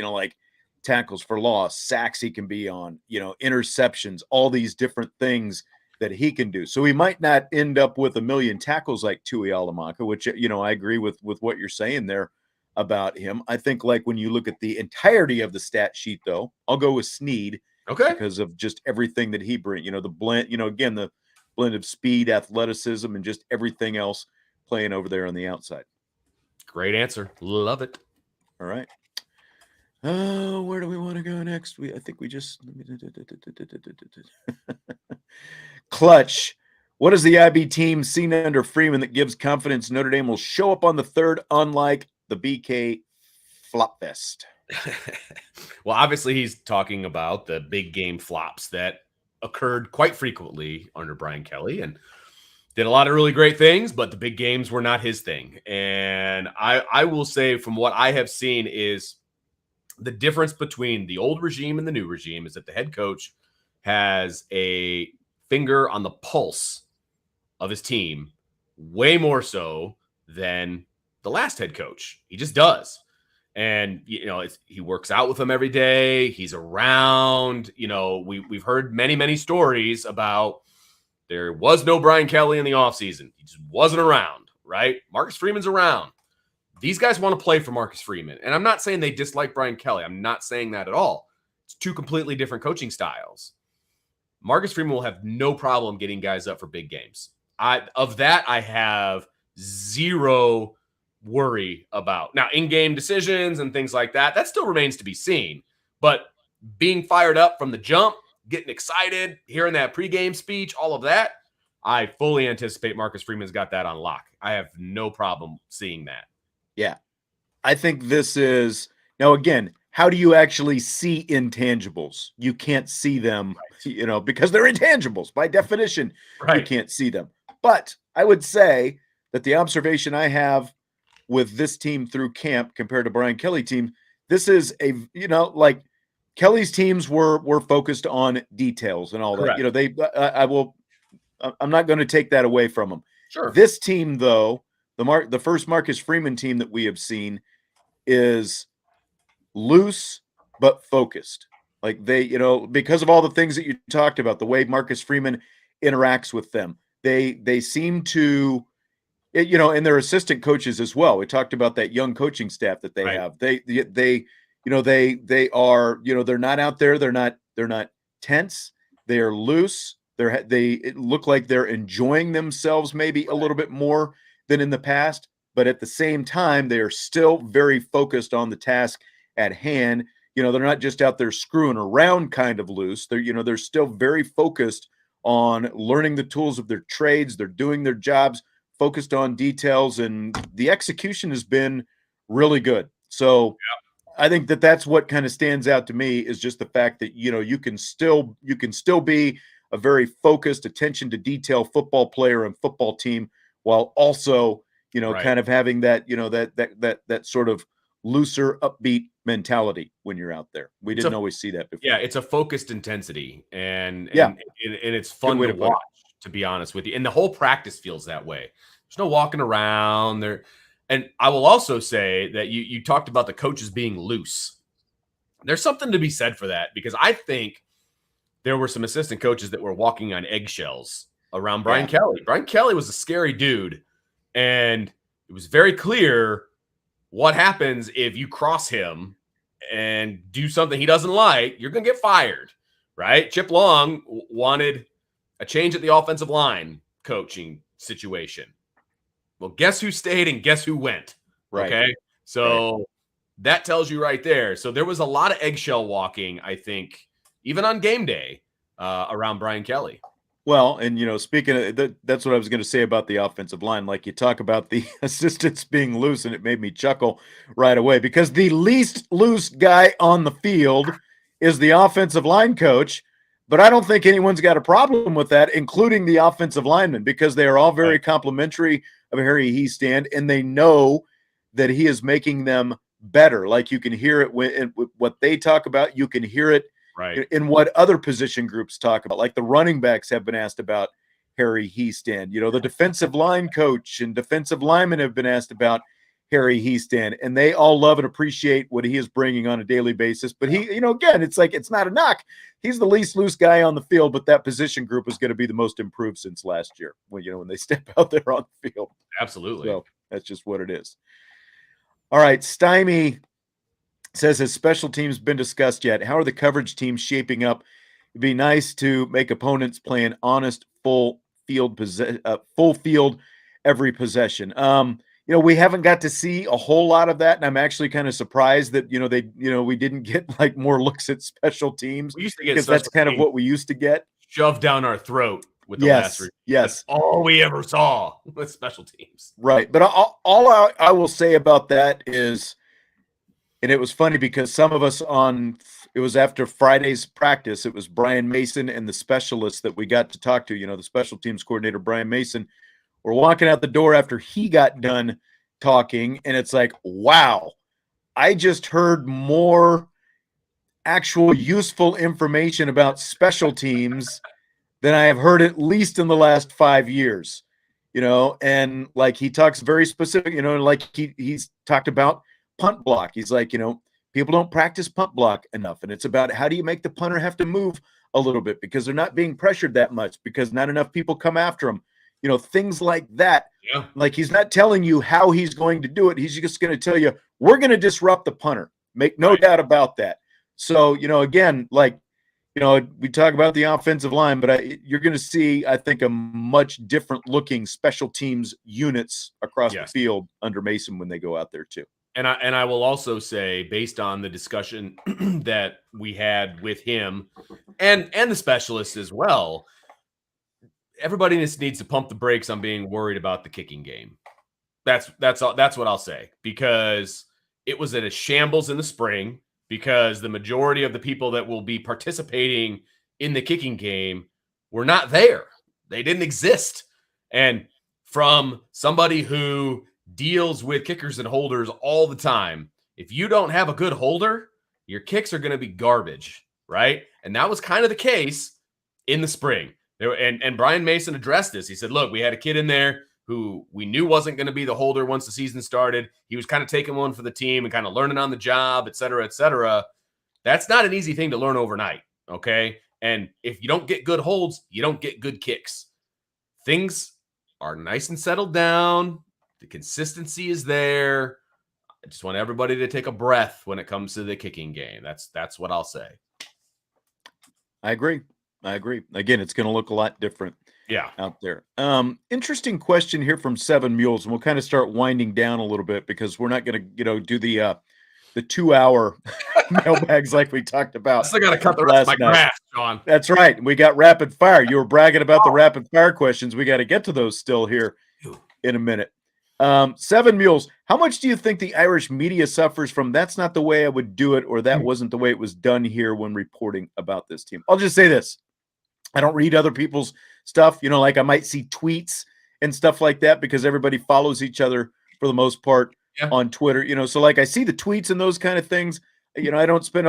tackles for loss, sacks he can be on, interceptions, all these different things that he can do. So he might not end up with 1 million tackles like Tuihalamaka, which, I agree with what you're saying there about him. I think when you look at the entirety of the stat sheet, though, I'll go with Sneed. Okay. Because of just everything that he brings, the blend, again, the blend of speed, athleticism, and just everything else playing over there on the outside. Great answer. Love it. All right. Oh, where do we want to go next? I think we just Clutch. What is the IB team seen under Freeman that gives confidence Notre Dame will show up on the third, unlike the BK flop fest? Well, obviously he's talking about the big game flops that occurred quite frequently under Brian Kelly and did a lot of really great things, but the big games were not his thing. And I will say from what I have seen is the difference between the old regime and the new regime is that the head coach has a finger on the pulse of his team way more so than the last head coach. He just does. And, he works out with them every day. He's around. We've heard many, many stories about there was no Brian Kelly in the offseason. He just wasn't around, right? Marcus Freeman's around. These guys want to play for Marcus Freeman. And I'm not saying they dislike Brian Kelly. I'm not saying that at all. It's two completely different coaching styles. Marcus Freeman will have no problem getting guys up for big games. I have zero worry about. Now, in-game decisions and things like that still remains to be seen. But being fired up from the jump, getting excited, hearing that pregame speech, all of that, I fully anticipate Marcus Freeman's got that on lock. I have no problem seeing that. Yeah. I think this is, now again, how do you actually see intangibles? You can't see them, because they're intangibles. By definition, you can't see them. But I would say that the observation I have with this team through camp compared to Brian Kelly team, this is like Kelly's teams were focused on details and all Correct. that. I'm not going to take that away from them. Sure. This team, though, the first Marcus Freeman team that we have seen is loose but focused. Like they, because of all the things that you talked about, the way Marcus Freeman interacts with them, they seem to, and their assistant coaches as well. We talked about that young coaching staff that they have. They are, they're not out there. They're not tense. They are loose. They look like they're enjoying themselves maybe a little bit more than in the past, but at the same time, they are still very focused on the task at hand. They're not just out there screwing around kind of loose. They're still very focused on learning the tools of their trades. They're doing their jobs, focused on details, and the execution has been really good. So I think that's what kind of stands out to me is just the fact that, you can still be a very focused, attention to detail football player and football team while also, kind of having that, that sort of looser, upbeat mentality when you're out there. We didn't always see that before. Yeah, it's a focused intensity, and it's fun to watch, to be honest with you. And the whole practice feels that way. There's no walking around there. And I will also say that you talked about the coaches being loose. There's something to be said for that, because I think there were some assistant coaches that were walking on eggshells around Brian Kelly. Brian Kelly was a scary dude, and it was very clear what happens if you cross him and do something he doesn't like. You're going to get fired, right? Chip Long wanted a change at the offensive line coaching situation. Well, guess who stayed and guess who went? Right. Okay. So that tells you right there. So there was a lot of eggshell walking, I think, even on game day around Brian Kelly. Well, and, speaking of that, that's what I was going to say about the offensive line. Like you talk about the assistants being loose, and it made me chuckle right away because the least loose guy on the field is the offensive line coach. But I don't think anyone's got a problem with that, including the offensive linemen, because they are all very complimentary of Harry Hiestand, and they know that he is making them better. Like you can hear it when what they talk about. You can hear it in what other position groups talk about. Like the running backs have been asked about Harry Hiestand. The defensive line coach and defensive linemen have been asked about Harry Hiestand, and they all love and appreciate what he is bringing on a daily basis. But he, again, it's like, it's not a knock. He's the least loose guy on the field, but that position group is going to be the most improved since last year when they step out there on the field. Absolutely. So that's just what it is. All right. Stymie says, has special teams been discussed yet? How are the coverage teams shaping up? It'd be nice to make opponents play an honest, full full field every possession. We haven't got to see a whole lot of that, and I'm actually kind of surprised that we didn't get like more looks at special teams, We used to get because that's kind of what we used to get shoved down our throat with the last review. That's all we ever saw with special teams. Right. But all I will say about that is, and it was funny because some of us it was after Friday's practice, it was Brian Mason and the specialist that we got to talk to, the special teams coordinator, Brian Mason. We're walking out the door after he got done talking, and it's like, wow, I just heard more actual useful information about special teams than I have heard at least in the last 5 years, and like he talks very specific, like he's talked about punt block. He's like, people don't practice punt block enough, and it's about how do you make the punter have to move a little bit because they're not being pressured that much because not enough people come after them. Things like that. Yeah. Like he's not telling you how he's going to do it. He's just going to tell you, we're going to disrupt the punter. Make no doubt about that. So, again, like, we talk about the offensive line, but you're going to see, I think, a much different looking special teams units across the field under Mason when they go out there too. And I will also say, based on the discussion that we had with him and the specialists as well, everybody just needs to pump the brakes on being worried about the kicking game. That's what I'll say, because it was at a shambles in the spring, because the majority of the people that will be participating in the kicking game were not there. They didn't exist. And from somebody who deals with kickers and holders all the time, if you don't have a good holder, your kicks are going to be garbage, right? And that was kind of the case in the spring. And Brian Mason addressed this. He said, look, we had a kid in there who we knew wasn't going to be the holder once the season started. He was kind of taking one for the team and kind of learning on the job, et cetera, et cetera. That's not an easy thing to learn overnight, okay? And if you don't get good holds, you don't get good kicks. Things are nice and settled down. The consistency is there. I just want everybody to take a breath when it comes to the kicking game. That's what I'll say. I agree. Again, it's going to look a lot different out there. Interesting question here from Seven Mules, and we'll kind of start winding down a little bit because we're not going to, do the 2-hour mailbags like we talked about. I still got to cut the rest of my grass, Sean. That's right. We got rapid fire. You were bragging about the rapid fire questions. We got to get to those still here in a minute. Seven Mules, how much do you think the Irish media suffers from that's not the way I would do it, or that wasn't the way it was done here when reporting about this team? I'll just say this. I don't read other people's stuff, like I might see tweets and stuff like that because everybody follows each other for the most part on Twitter, so like I see the tweets and those kind of things. I don't spend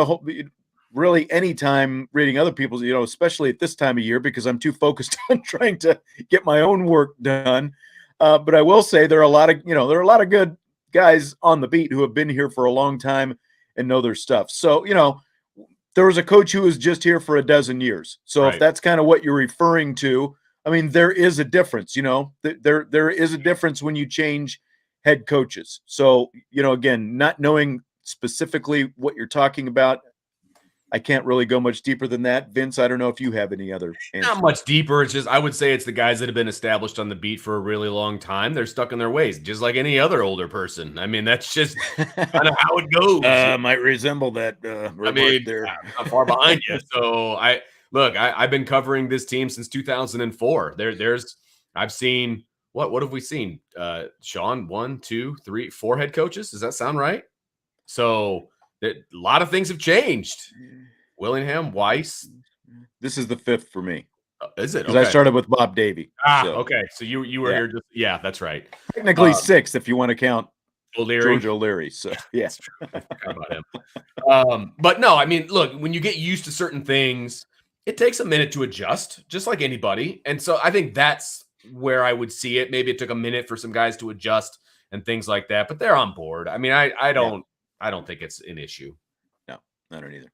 really any time reading other people's, especially at this time of year because I'm too focused on trying to get my own work done. But I will say there are a lot of good guys on the beat who have been here for a long time and know their stuff. So, there was a coach who was just here for a dozen years. So if that's kind of what you're referring to, I mean, there is a difference, there is a difference when you change head coaches. So, again, not knowing specifically what you're talking about, I can't really go much deeper than that. Vince, I don't know if you have any other answers. Not much deeper. It's just, I would say it's the guys that have been established on the beat for a really long time. They're stuck in their ways, just like any other older person. I mean, that's just kind of how it goes. Might resemble that. There. I'm not far behind you. So I've been covering this team since 2004. I've seen, what have we seen? Sean, 1, 2, 3, 4 head coaches. Does that sound right? So a lot of things have changed. Willingham, Weiss. This is the 5th for me. Is it? Because I started with Bob Davie. Okay. So you were here. That's right. Technically 6th if you want to count O'Leary. George O'Leary. So yeah. About him. But no, I mean, look, when you get used to certain things, it takes a minute to adjust, just like anybody. And so I think that's where I would see it. Maybe it took a minute for some guys to adjust and things like that, but they're on board. I mean, I don't think it's an issue. No, I don't either.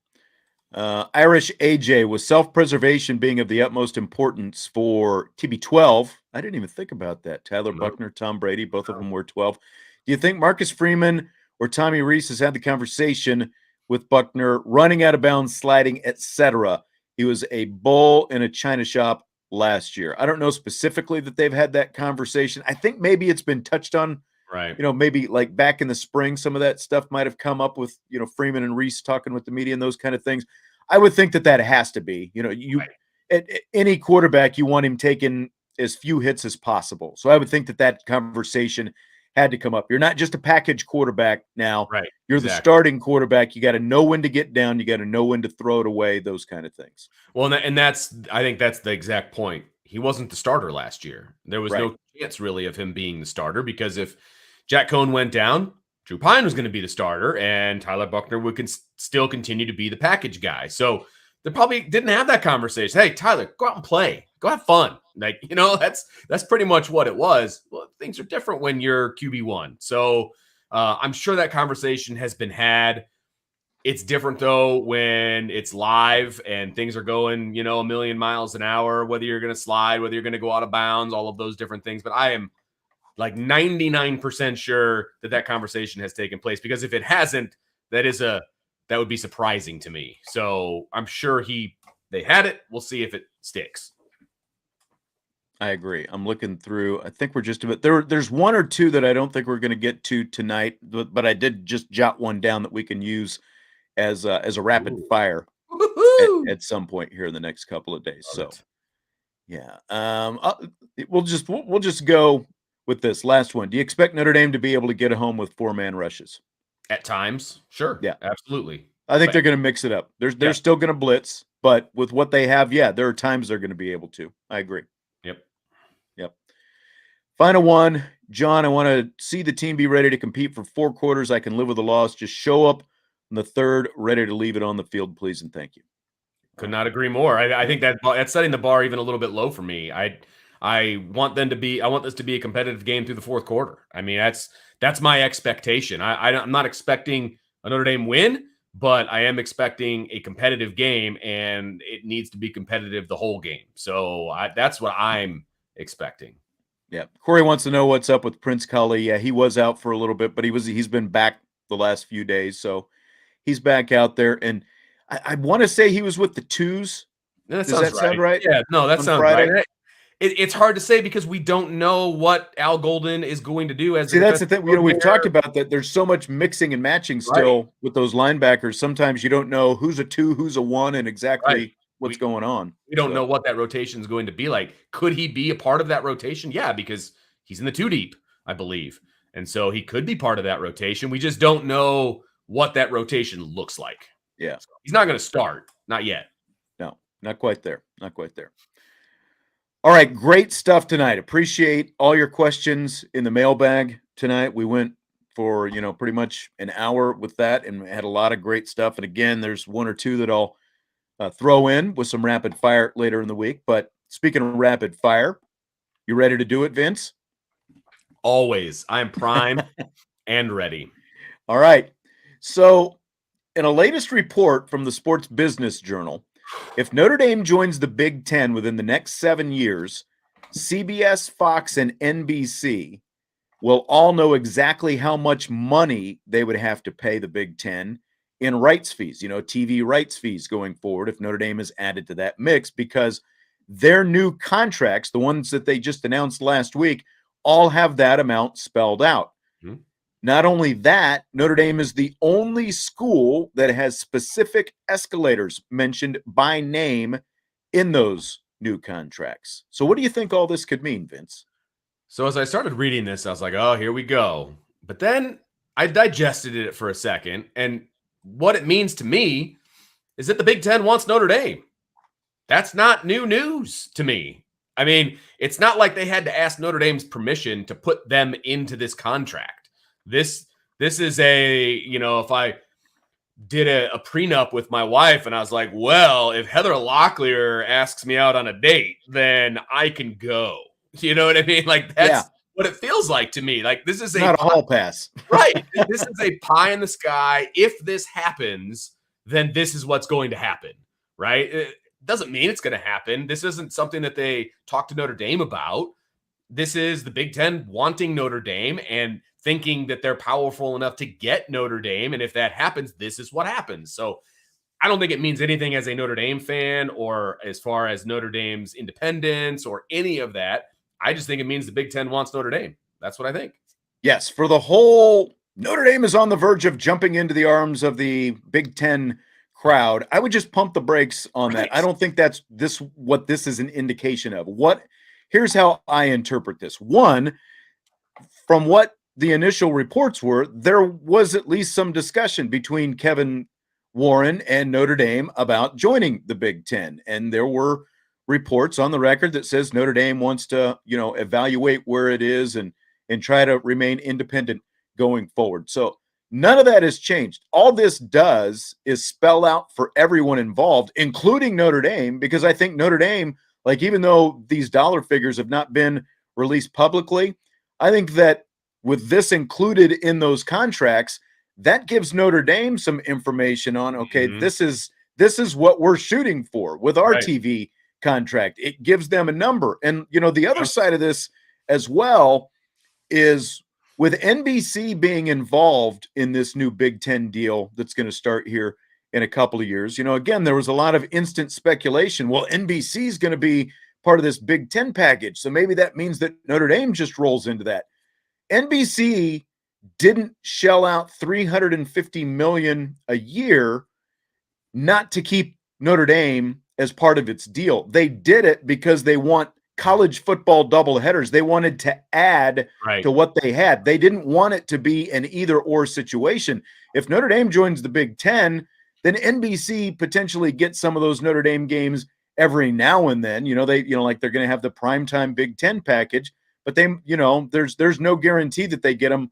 Irish AJ, with self-preservation being of the utmost importance for TB12. I didn't even think about that. Tyler Buckner, Tom Brady, both of them were 12. Do you think Marcus Freeman or Tommy Reese has had the conversation with Buckner, running out of bounds, sliding, etc.? He was a bull in a china shop last year. I don't know specifically that they've had that conversation. I think maybe it's been touched on, Right. maybe like back in the spring, some of that stuff might have come up with, Freeman and Reese talking with the media and those kind of things. I would think that has to be, Right. at any quarterback, you want him taking as few hits as possible. So I would think that conversation had to come up. You're not just a package quarterback now. Right. You're Exactly. the starting quarterback. You got to know when to get down. You got to know when to throw it away, those kind of things. Well, I think that's the exact point. He wasn't the starter last year. There was no chance really of him being the starter, because if Jack Cohn went down, Drew Pine was going to be the starter, and Tyler Buckner would still continue to be the package guy. So they probably didn't have that conversation. Hey, Tyler, go out and play. Go have fun. Like, that's pretty much what it was. Well, things are different when you're QB1. So I'm sure that conversation has been had. It's different, though, when it's live and things are going, a million miles an hour, whether you're going to slide, whether you're going to go out of bounds, all of those different things. But I am like 99% sure that conversation has taken place, because if it hasn't, that would be surprising to me. So I'm sure they had it. We'll see if it sticks. I agree. I'm looking through. I think we're just about there's one or two that I don't think we're going to get to tonight, but I did just jot one down that we can use as a rapid fire at some point here in the next couple of days. Love So, yeah, we'll just go with this last one. Do you expect Notre Dame to be able to get home with 4-man rushes? At times, sure. Yeah, absolutely. I think they're going to mix it up. They're still going to blitz, but with what they have, there are times they're going to be able to. I agree. Yep. Final one, John. I want to see the team be ready to compete for 4 quarters. I can live with the loss. Just show up in the third, ready to leave it on the field, please, and thank you. Could not agree more. I think that's setting the bar even a little bit low for me. I want this to be a competitive game through the fourth quarter. I mean, that's my expectation. I'm not expecting a Notre Dame win, but I am expecting a competitive game, and it needs to be competitive the whole game. So that's what I'm expecting. Yeah. Corey wants to know what's up with Prince Kollie. Yeah, he was out for a little bit, but he's been back the last few days. So he's back out there. And I want to say he was with the Twos. Does that sound right? Yeah, no, that sounds Friday? right. It's hard to say because we don't know what Al Golden is going to do. See, that's the thing. We've talked about that. There's so much mixing and matching still with those linebackers. Sometimes you don't know who's a 2, who's a 1, and exactly what's going on. We don't know what that rotation is going to be like. Could he be a part of that rotation? Yeah, because he's in the 2 deep, I believe. And so he could be part of that rotation. We just don't know what that rotation looks like. Yeah. So he's not going to start. Not yet. No, not quite there. Not quite there. All right. Great stuff tonight. Appreciate all your questions in the mailbag tonight. We went for, pretty much an hour with that and had a lot of great stuff. And again, there's one or two that I'll throw in with some rapid fire later in the week. But speaking of rapid fire, you ready to do it, Vince? Always. I am primed and ready. All right. So in a latest report from the Sports Business Journal, if Notre Dame joins the Big Ten within the next 7 years, CBS, Fox, and NBC will all know exactly how much money they would have to pay the Big Ten in rights fees, TV rights fees going forward if Notre Dame is added to that mix, because their new contracts, the ones that they just announced last week, all have that amount spelled out. Mm-hmm. Not only that, Notre Dame is the only school that has specific escalators mentioned by name in those new contracts. So what do you think all this could mean, Vince? So as I started reading this, I was like, oh, here we go. But then I digested it for a second, and what it means to me is that the Big Ten wants Notre Dame. That's not new news to me. I mean, it's not like they had to ask Notre Dame's permission to put them into this contract. This is if I did a prenup with my wife and I was like, well, if Heather Locklear asks me out on a date, then I can go. You know what I mean? Like, that's what it feels like to me. Like, this is not a hall pass. Right. This is a pie in the sky. If this happens, then this is what's going to happen. Right. It doesn't mean it's going to happen. This isn't something that they talked to Notre Dame about. This is the Big Ten wanting Notre Dame and thinking that they're powerful enough to get Notre Dame. And if that happens, this is what happens. So I don't think it means anything as a Notre Dame fan or as far as Notre Dame's independence or any of that. I just think it means the Big Ten wants Notre Dame. That's what I think. Yes, for the whole Notre Dame is on the verge of jumping into the arms of the Big Ten crowd. I would just pump the brakes on that. I don't think that's what this is an indication of. Here's how I interpret this. One, from what the initial reports were, there was at least some discussion between Kevin Warren and Notre Dame about joining the Big Ten. And there were reports on the record that says Notre Dame wants to, evaluate where it is and try to remain independent going forward. So none of that has changed. All this does is spell out for everyone involved, including Notre Dame, because I think Notre Dame, even though these dollar figures have not been released publicly, I think that with this included in those contracts, that gives Notre Dame some information on, okay, this is what we're shooting for with our TV contract. It gives them a number. And, the other side of this as well is with NBC being involved in this new Big Ten deal that's going to start here in a couple of years. Again, there was a lot of instant speculation. Well, NBC is going to be part of this Big Ten package. So maybe that means that Notre Dame just rolls into that. NBC didn't shell out $350 million a year not to keep Notre Dame as part of its deal. They did it because they want college football doubleheaders. They wanted to add to what they had. They didn't want it to be an either or situation. If Notre Dame joins the Big Ten, then NBC potentially gets some of those Notre Dame games every now and then. They're going to have the primetime Big Ten package, but there's no guarantee that they get them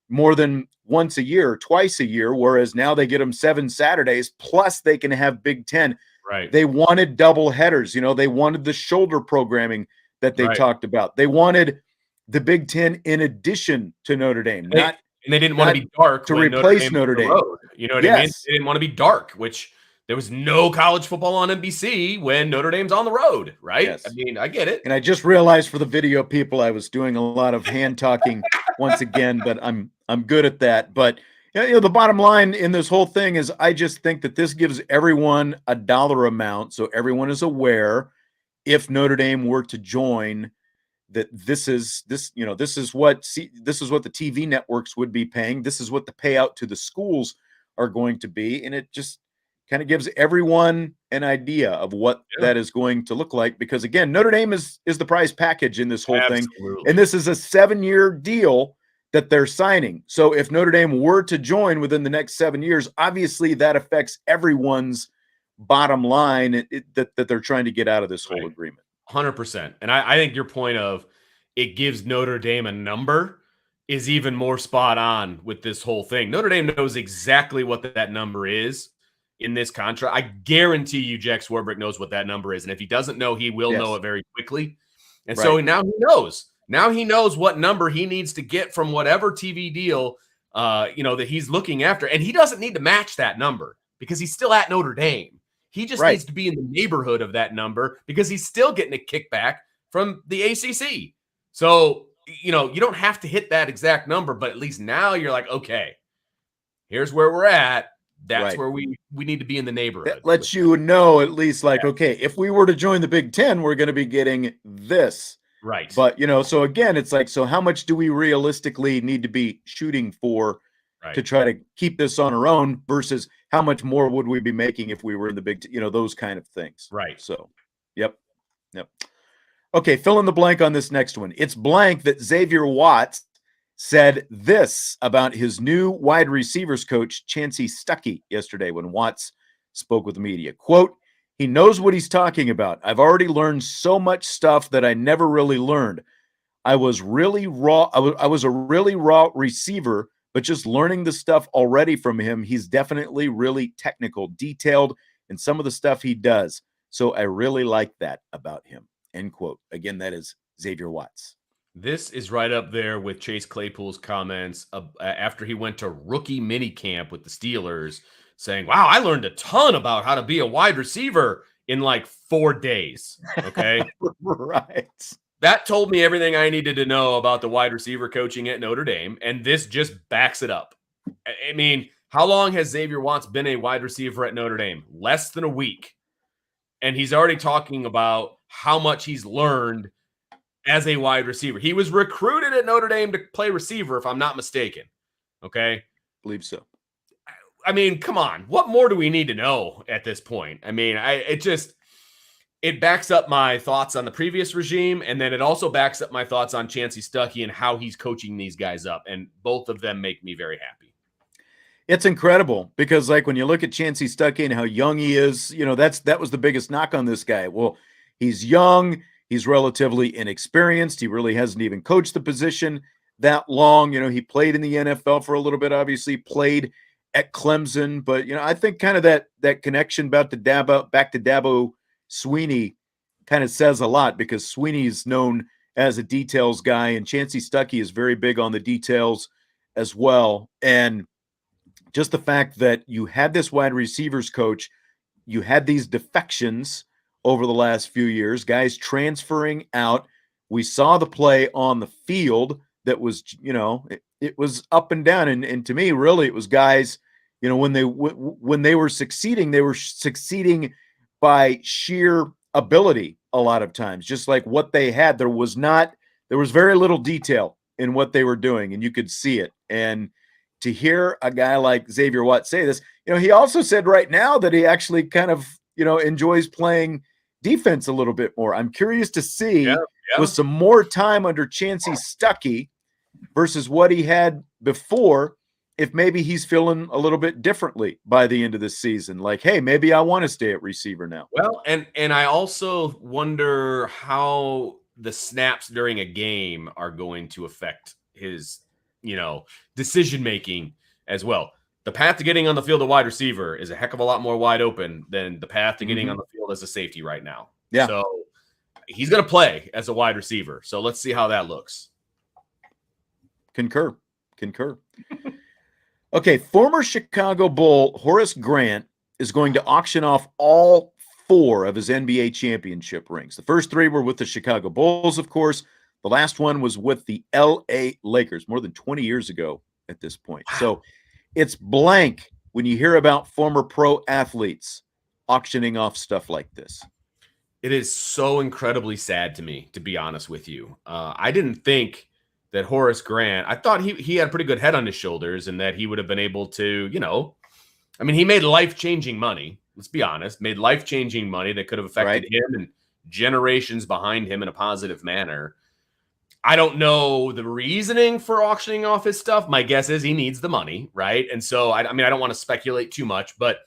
more than once a year or twice a year, whereas now they get them 7 Saturdays, plus they can have Big Ten. Right. They wanted double headers. They wanted the shoulder programming that they talked about. They wanted the Big Ten in addition to Notre Dame. And they didn't want to be dark to replace Notre Dame. You know what I mean? They didn't want to be dark, which there was no college football on NBC when Notre Dame's on the road, right? Yes. I mean, I get it. And I just realized for the video people, I was doing a lot of hand talking once again, but I'm good at that. But the bottom line in this whole thing is I just think that this gives everyone a dollar amount, so everyone is aware if Notre Dame were to join that this is what the TV networks would be paying. This is what the payout to the schools are going to be, and it just kind of gives everyone an idea of what that is going to look like. Because again, Notre Dame is the prize package in this whole thing, and this is a 7-year deal that they're signing. So if Notre Dame were to join within the next 7 years, obviously that affects everyone's bottom line that they're trying to get out of this whole agreement. 100%. And I think your point of it gives Notre Dame a number is even more spot on with this whole thing. Notre Dame knows exactly what that number is in this contract. I guarantee you Jack Swarbrick knows what that number is. And if he doesn't know, he will know it very quickly. And so now he knows. Now he knows what number he needs to get from whatever TV deal, that he's looking after. And he doesn't need to match that number because he's still at Notre Dame. He just needs to be in the neighborhood of that number because he's still getting a kickback from the ACC. So, you don't have to hit that exact number, but at least now you're like, okay, here's where we're at. That's where we need to be in the neighborhood. That lets you know at least okay, if we were to join the Big Ten, we're going to be getting this. Right. But, so again, it's so how much do we realistically need to be shooting for to try to keep this on our own versus how much more would we be making if we were in the Big Ten, those kind of things. Right. So, yep. Okay, fill in the blank on this next one. It's blank that Xavier Watts said this about his new wide receivers coach, Chancey Stuckey, yesterday when Watts spoke with the media. Quote, "He knows what he's talking about. I've already learned so much stuff that I never really learned. I was really raw. I was a really raw receiver, but just learning the stuff already from him, he's definitely really technical, detailed, and some of the stuff he does. So I really like that about him." End quote. Again, that is Xavier Watts. This is right up there with Chase Claypool's comments after he went to rookie minicamp with the Steelers, saying, "Wow, I learned a ton about how to be a wide receiver in 4 days." Okay. Right. That told me everything I needed to know about the wide receiver coaching at Notre Dame, and this just backs it up. I mean, How long has Xavier Watts been a wide receiver at Notre Dame? Less than a week. And he's already talking about how much he's learned as a wide receiver. He was recruited at Notre Dame to play receiver, if I'm not mistaken. Okay. Believe so. I mean, come on. What more do we need to know at this point? I mean, it backs up my thoughts on the previous regime, and then it also backs up my thoughts on Chancey Stuckey and how he's coaching these guys up. And both of them make me very happy. It's incredible because, like, when you look at Chancey Stuckey and how young he is, that was the biggest knock on this guy. Well, he's young. He's relatively inexperienced. He really hasn't even coached the position that long. He played in the NFL for a little bit, obviously played at Clemson. But, I think kind of that connection back to Dabo Swinney kind of says a lot, because Swinney is known as a details guy, and Chancey Stuckey is very big on the details as well. And just the fact that you had this wide receivers coach, you had these defections over the last few years, guys transferring out. We saw the play on the field that was, it was up and down. And to me, really, it was guys, when they were succeeding by sheer ability a lot of times, just like what they had. There was very little detail in what they were doing, and you could see it. And to hear a guy like Xavier Watts say this, he also said right now that he actually kind of, enjoys playing defense a little bit more. I'm curious to see with some more time under Chancey Stuckey versus what he had before, if maybe he's feeling a little bit differently by the end of the season. Like, hey, maybe I want to stay at receiver now. Well, and I also wonder how the snaps during a game are going to affect his, decision-making as well. The path to getting on the field a wide receiver is a heck of a lot more wide open than the path to getting on the field as a safety right now. Yeah. So he's going to play as a wide receiver. So let's see how that looks. Concur. Okay. Former Chicago Bull Horace Grant is going to auction off all 4 of his NBA championship rings. The first 3 were with the Chicago Bulls, of course. The last one was with the LA Lakers more than 20 years ago at this point. Wow. So it's blank when you hear about former pro athletes auctioning off stuff like this. It is so incredibly sad to me, to be honest with you. I didn't think that Horace Grant, I thought he had a pretty good head on his shoulders and that he would have been able to, he made life-changing money. Let's be honest, made life-changing money that could have affected him and generations behind him in a positive manner. I don't know the reasoning for auctioning off his stuff. My guess is he needs the money, right? And so, I don't want to speculate too much, but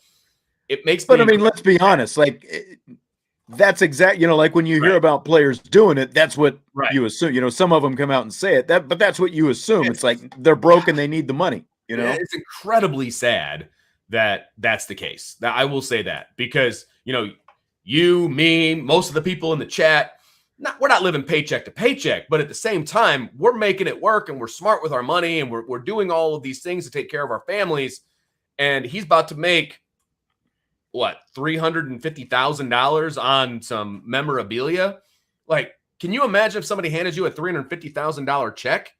it makes me... But, let's be honest. Like, that's exactly, like when you hear about players doing it, that's what you assume. Some of them come out and say it, but that's what you assume. It's like they're broke and they need the money, It's incredibly sad that that's the case. I will say that because, you, me, most of the people in the chat, we're not living paycheck to paycheck, but at the same time, we're making it work and we're smart with our money and we're doing all of these things to take care of our families. And he's about to make $350,000 on some memorabilia. Like, can you imagine if somebody handed you a $350,000 check?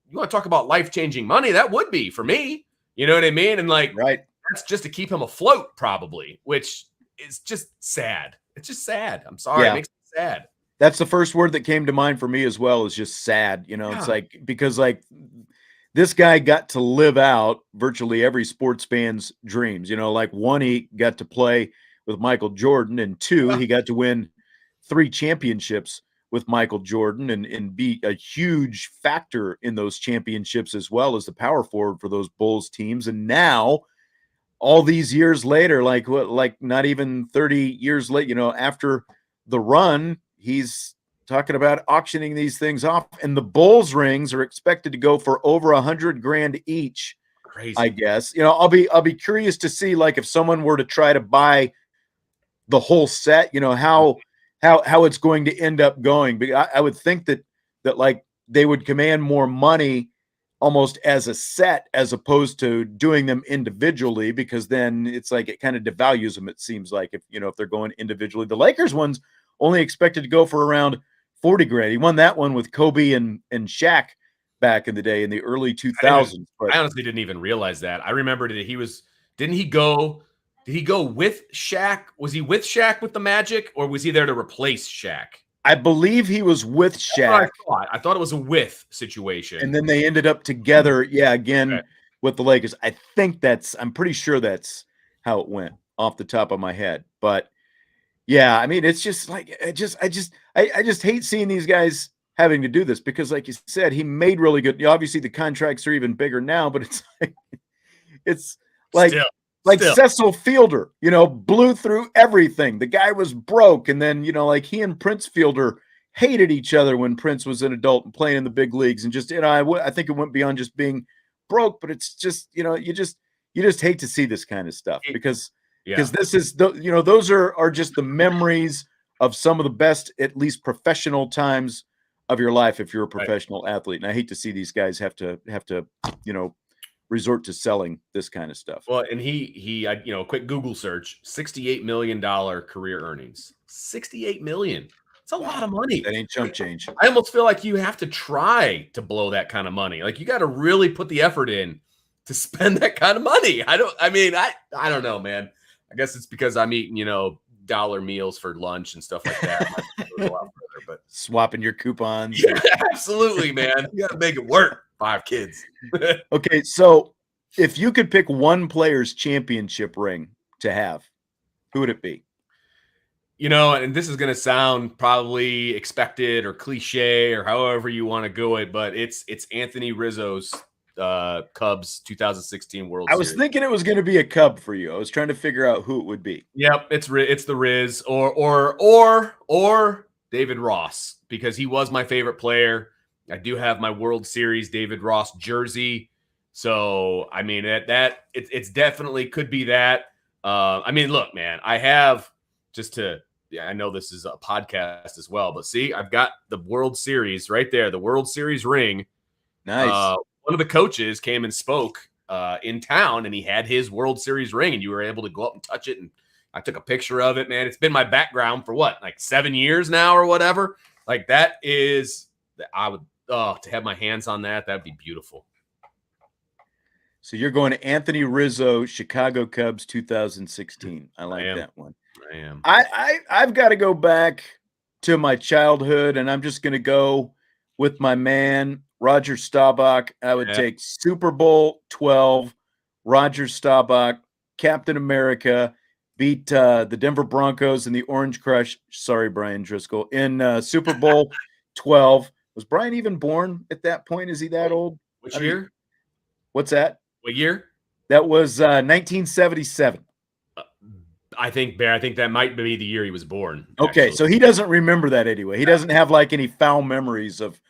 You want to talk about life-changing money? That would be for me. You know what I mean? And that's just to keep him afloat probably, which is just sad. It's just sad. I'm sorry. It makes me sad. That's the first word that came to mind for me as well, is just sad. It's like, because this guy got to live out virtually every sports fan's dreams. Like, 1, he got to play with Michael Jordan, and 2, he got to win 3 championships with Michael Jordan and be a huge factor in those championships as well as the power forward for those Bulls teams. And now, all these years later, like not even 30 years late, after the run, he's talking about auctioning these things off, and the Bulls rings are expected to go for over $100,000 each. Crazy. I guess. I'll be curious to see, like, if someone were to try to buy the whole set, how it's going to end up going. But I would think that like they would command more money almost as a set as opposed to doing them individually, because then it's like it kind of devalues them. It seems like if they're going individually. The Lakers one's only expected to go for around $40,000. He won that one with Kobe and Shaq back in the day in the early 2000s. But I honestly didn't even realize that. I remember that did he go with Shaq? Was he with Shaq with the Magic, or was he there to replace Shaq? I believe he was with Shaq. I thought it was a with situation. And then they ended up together. Yeah. Again, Okay. with the Lakers. I'm pretty sure that's how it went off the top of my head. But yeah, I mean, it's just like, I just hate seeing these guys having to do this because, like you said, he made really good. Obviously, the contracts are even bigger now, but it's like Cecil Fielder, blew through everything. The guy was broke, and then like he and Prince Fielder hated each other when Prince was an adult and playing in the big leagues, and just I think it went beyond just being broke, but it's just you just hate to see this kind of stuff because this is those are just the memories of some of the best, at least professional times of your life if you're a professional athlete. And I hate to see these guys have to resort to selling this kind of stuff. Well, and he quick Google search, $68 million career earnings. $68 million. It's a lot of money. That ain't chump change. I almost feel like you have to try to blow that kind of money. Like you got to really put the effort in to spend that kind of money. I don't know, man. I guess it's because I'm eating, dollar meals for lunch and stuff like that. But swapping your coupons. Yeah, absolutely, man. You got to make it work. 5 kids. Okay, so if you could pick one player's championship ring to have, who would it be? And this is going to sound probably expected or cliche or however you want to go it, but it's Anthony Rizzo's Cubs 2016 World Series. I was thinking it was going to be a Cub for you. I was trying to figure out who it would be. Yep, it's the Riz or David Ross, because he was my favorite player. I do have my World Series David Ross jersey. So, I mean, it's definitely could be that. Look, man, I have I know this is a podcast as well, but see, I've got the World Series right there, the World Series ring. Nice. One of the coaches came and spoke in town, and he had his World Series ring, and you were able to go up and touch it. And I took a picture of it, man. It's been my background for like 7 years now or whatever. Like that is, I would, to have my hands on that, that'd be beautiful. So you're going to Anthony Rizzo, Chicago Cubs 2016. I like that one. I am. I've got to go back to my childhood, and I'm just going to go with my man, Roger Staubach. I would take Super Bowl 12, Roger Staubach, Captain America, beat the Denver Broncos and the Orange Crush. Sorry, Brian Driscoll. In Super Bowl 12. Was Brian even born at that point? Is he that old? Which year? What's that? What year? That was 1977. I think that might be the year he was born. Okay, so he doesn't remember that anyway. He doesn't have like any foul memories of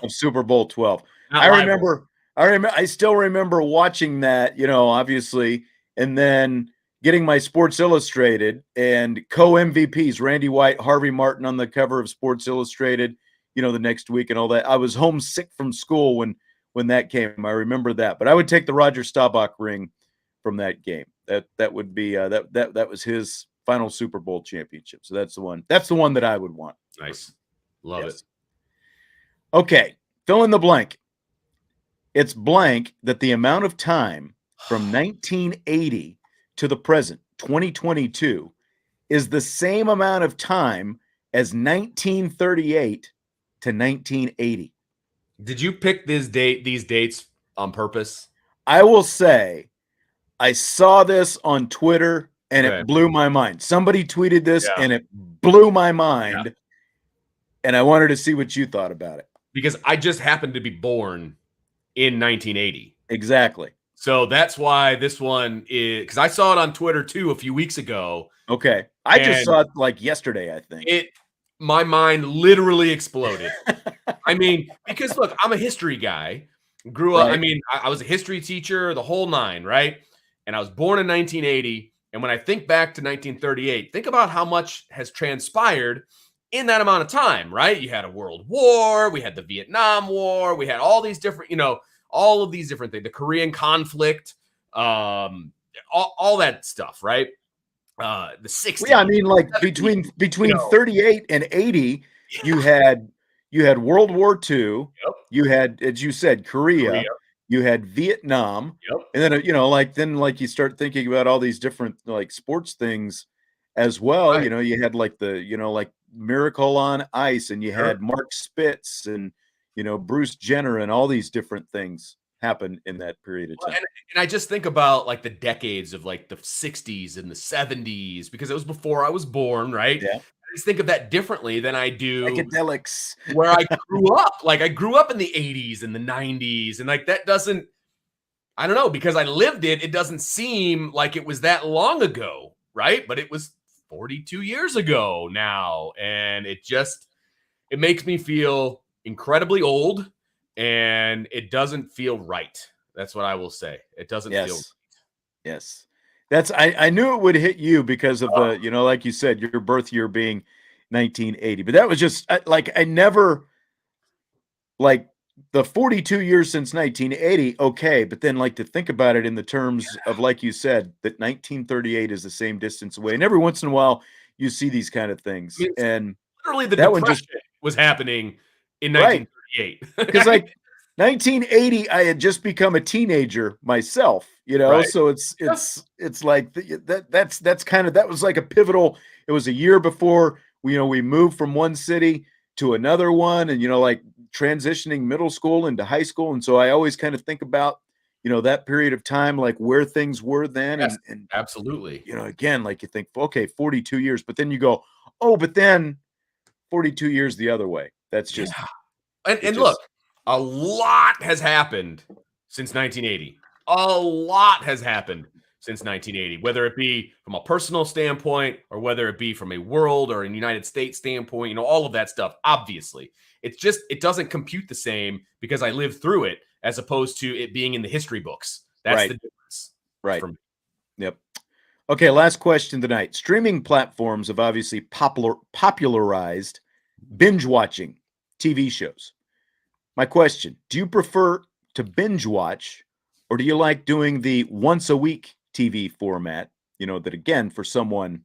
Super Bowl 12. I still remember watching that, obviously, and then getting my Sports Illustrated and co-MVPs, Randy White, Harvey Martin on the cover of Sports Illustrated, the next week and all that. I was homesick from school when that came. I remember that. But I would take the Roger Staubach ring from that game. That would be that was his final Super Bowl championship. So that's the one. That's the one that I would want. Nice. Love it. Okay. Fill in the blank. It's blank that the amount of time from 1980 to the present, 2022, is the same amount of time as 1938 to 1980. Did you pick these dates on purpose? I will say I saw this on Twitter and it blew my mind. Somebody tweeted this and it blew my mind. Yeah. And I wanted to see what you thought about it. Because I just happened to be born in 1980. Exactly. So that's why this one is, because I saw it on Twitter too a few weeks ago. Okay. I just saw it like yesterday, I think. My mind literally exploded. I mean, because look, I'm a history guy. Grew up, right. I was a history teacher, the whole nine, right? And I was born in 1980. And when I think back to 1938, think about how much has transpired in that amount of time, right? You had a world war, we had the Vietnam War, we had all these different, all of these different things, the Korean conflict, all that stuff, right? The 60s. Yeah, like between 38 and 80, you had you had World War II, Yep. you had, as you said, Korea, you had Vietnam, Yep. and then like you start thinking about all these different like sports things as well. Right. You had like like Miracle on Ice, and you Sure. had Mark Spitz and Bruce Jenner, and all these different things happen in that period of Well, time. and I just think about like the decades of like the 60s and the 70s because it was before I was born, right? Yeah. I just think of that differently than I do Psychedelics. where I grew up. Like I grew up in the 80s and the 90s, and like that doesn't, I don't know, because I lived it, it doesn't seem like it was that long ago, right? But it was 42 years ago now, and it makes me feel incredibly old, and it doesn't feel right. That's what I will say. It doesn't feel right. Yes. I knew it would hit you because of the, like you said, your birth year being 1980. But that was just I never like the 42 years since 1980, okay, but then like to think about it in the terms of, like you said, that 1938 is the same distance away. And every once in a while you see these kind of things. I mean, And literally the that one just depression was happening in right. 1938. Because like 1980, I had just become a teenager myself, Right. so it's like that's kind of, that was like a pivotal. It was a year before we moved from one city to another one, and like transitioning middle school into high school. And so I always kind of think about that period of time, like where things were then. Yes, and absolutely. again, like you think, okay, 42 years, but then you go, oh, but then 42 years the other way. That's just And look, a lot has happened since 1980. A lot has happened since 1980, whether it be from a personal standpoint or whether it be from a world or a United States standpoint, all of that stuff. Obviously, it's just, it doesn't compute the same because I lived through it as opposed to it being in the history books. That's the difference. Right. Yep. Okay, last question tonight. Streaming platforms have obviously popularized binge watching TV shows. My question, do you prefer to binge watch, or do you like doing the once a week TV format, that again, for someone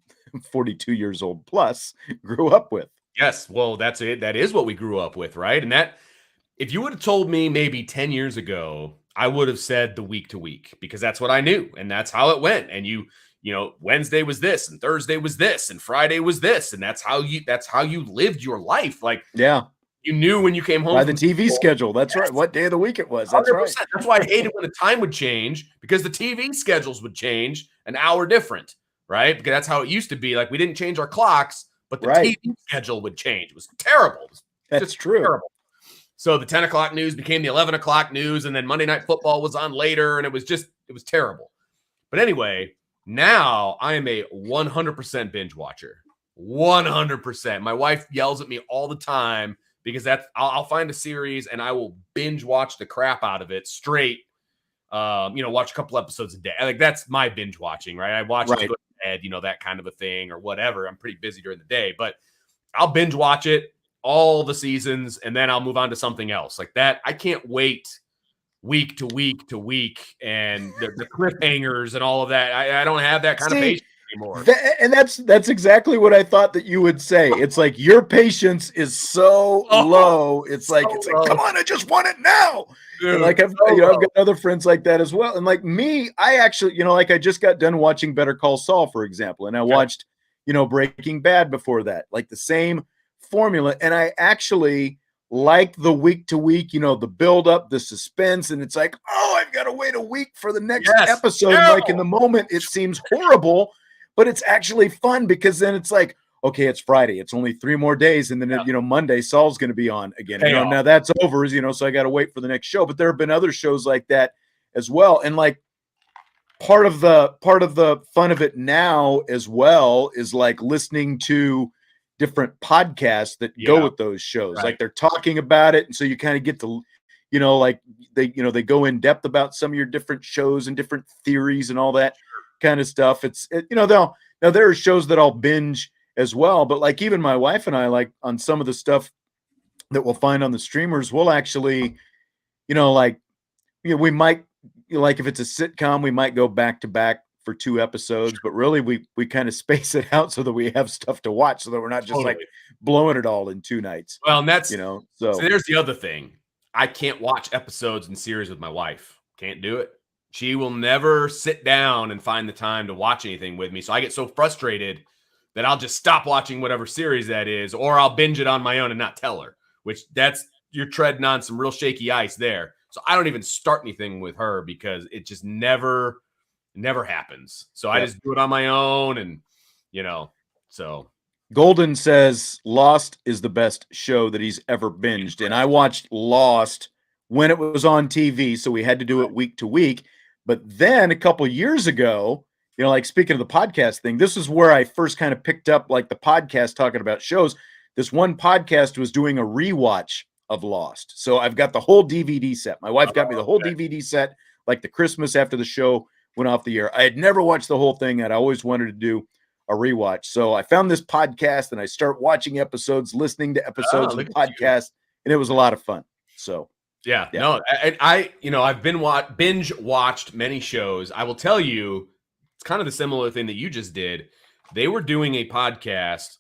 42 years old plus grew up with? Yes, well, that's it. That is what we grew up with, right? And that, if you would have told me maybe 10 years ago, I would have said the week to week because that's what I knew and that's how it went. And Wednesday was this and Thursday was this and Friday was this, and that's how you lived your life. Like, yeah, you knew when you came home by the from TV school. schedule. That's right. What day of the week it was. That's 100%. right. That's why I hated when the time would change because the TV schedules would change an hour different, right? Because that's how it used to be. Like, we didn't change our clocks, but the TV schedule would change. It was terrible. That's true. Terrible. So the 10 o'clock news became the 11 o'clock news, and then Monday Night Football was on later, and it was terrible. But anyway, now I am a 100% binge watcher. 100%. My wife yells at me all the time because I'll find a series and I will binge watch the crap out of it straight. Watch a couple episodes a day. Like, that's my binge watching, right? I watch it to go to bed, that kind of a thing or whatever. I'm pretty busy during the day, but I'll binge watch it all the seasons and then I'll move on to something else like that. I can't wait week to week to week and the cliffhangers and all of that. I don't have that kind of patience anymore. And that's exactly what I thought that you would say. It's like your patience is so low. It's like, come on, I just want it now. Dude, like I've got other friends like that as well. And like me, I actually, like I just got done watching Better Call Saul, for example, and I watched, Breaking Bad before that, like the same formula. And I actually like the week to week, the build up, the suspense, and it's like, oh, I've got to wait a week for the next episode. Like in the moment, it seems horrible, but it's actually fun because then it's like, okay, it's Friday. It's only 3 more days. And then, Monday, Saul's going to be on again. Now that's over, so I got to wait for the next show. But there have been other shows like that as well. And like part of the fun of it now as well is like listening to different podcasts that go with those shows. Like they're talking about it. And so you kind of get to, like they go in depth about some of your different shows and different theories and all that kind of stuff. Now there are shows that I'll binge as well, but like even my wife and I, like on some of the stuff that we'll find on the streamers, we'll actually, we might, like if it's a sitcom, we might go back to back for 2 episodes, but really we kind of space it out so that we have stuff to watch, so that we're not just like Totally. blowing it all in 2 nights. Well, and that's So there's the other thing. I can't watch episodes and series with my wife. Can't do it. She will never sit down and find the time to watch anything with me. So I get so frustrated that I'll just stop watching whatever series that is, or I'll binge it on my own and not tell her, which you're treading on some real shaky ice there. So I don't even start anything with her because it just never happens. So I just do it on my own, and so Golden says Lost is the best show that he's ever binged. And I watched Lost when it was on TV, so we had to do it week to week. But then a couple years ago, like speaking of the podcast thing, this is where I first kind of picked up like the podcast talking about shows. This one podcast was doing a rewatch of Lost. So I've got the whole DVD set. My wife got me the whole DVD set like the Christmas after the show went off the air. I had never watched the whole thing. I'd always wanted to do a rewatch. So I found this podcast and I start watching episodes, listening to episodes of the podcast, and it was a lot of fun. So yeah. No, I've been binge watched many shows. I will tell you, it's kind of the similar thing that you just did. They were doing a podcast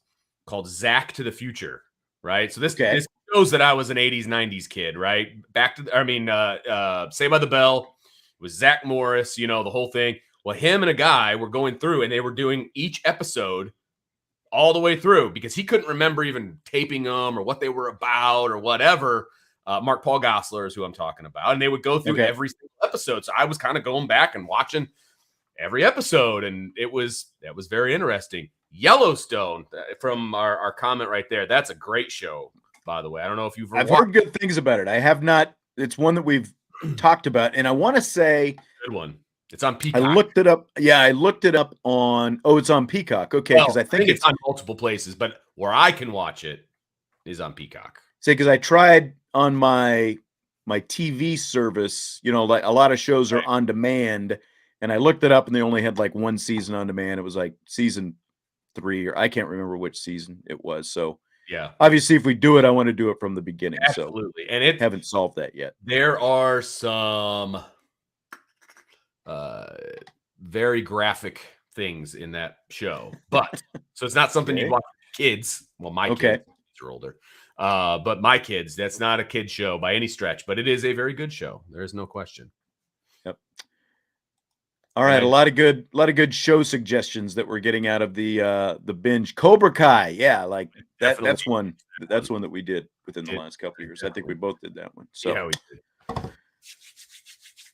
called Zach to the Future, right? So this shows that I was an 80s, 90s kid, right? Saved by the Bell. It was Zach Morris, the whole thing. Well, him and a guy were going through, and they were doing each episode all the way through because he couldn't remember even taping them or what they were about or whatever. Mark Paul Gosselaar is who I'm talking about. And they would go through every single episode. So I was kind of going back and watching every episode, and that was very interesting. Yellowstone, from our comment right there, that's a great show, by the way. I don't know if I've heard good things about it. I have not. It's one that we've talked about, and I want to say good one. It's on Peacock. I looked it up. Yeah, I looked it up on. Oh, it's on Peacock. Okay, because I think it's on multiple places, but where I can watch it is on Peacock. Say, because I tried on my TV service. Like a lot of shows are on demand, and I looked it up, and they only had like one season on demand. It was like season 3, or I can't remember which season it was. So yeah, obviously, if we do it, I want to do it from the beginning. Absolutely, and it haven't solved that yet. There are some very graphic things in that show, but so it's not something you watch with kids. Well, my kids are older, but my kids, that's not a kid show by any stretch, but it is a very good show. There is no question. Yep. All right, a lot of good show suggestions that we're getting out of the binge. Cobra Kai, yeah, like that. That's one that we did within the last couple of years. I think we both did that one. So yeah, we did.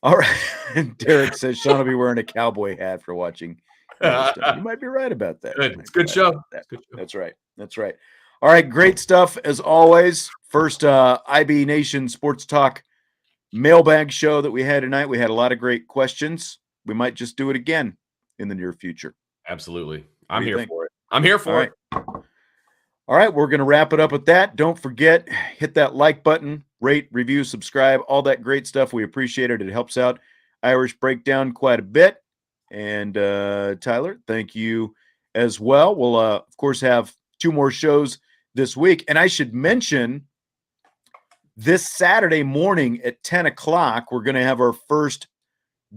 All right. Derek says Sean will be wearing a cowboy hat for watching. You might be right about that. It's a good show. That's right. All right. Great stuff as always. First IB Nation Sports Talk mailbag show that we had tonight. We had a lot of great questions. We might just do it again in the near future. Absolutely. I'm here for it. I'm here for it. All right. We're going to wrap it up with that. Don't forget, hit that like button, rate, review, subscribe, all that great stuff. We appreciate it. It helps out Irish Breakdown quite a bit. And Tyler, thank you as well. We'll, of course, have 2 more shows this week. And I should mention this Saturday morning at 10 o'clock, we're going to have our first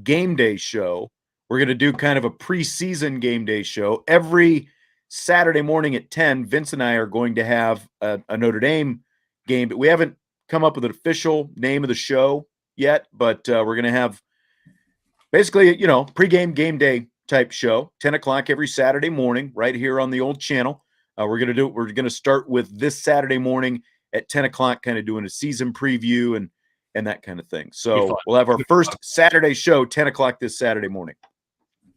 game day show. We're going to do kind of a preseason game day show. Every Saturday morning at 10, Vince and I are going to have a Notre Dame game, but we haven't come up with an official name of the show yet, but we're going to have basically, pregame game day type show, 10 o'clock every Saturday morning right here on the old channel. We're going to start with this Saturday morning at 10 o'clock, kind of doing a season preview and that kind of thing. So we'll have our first Saturday show, 10 o'clock this Saturday morning.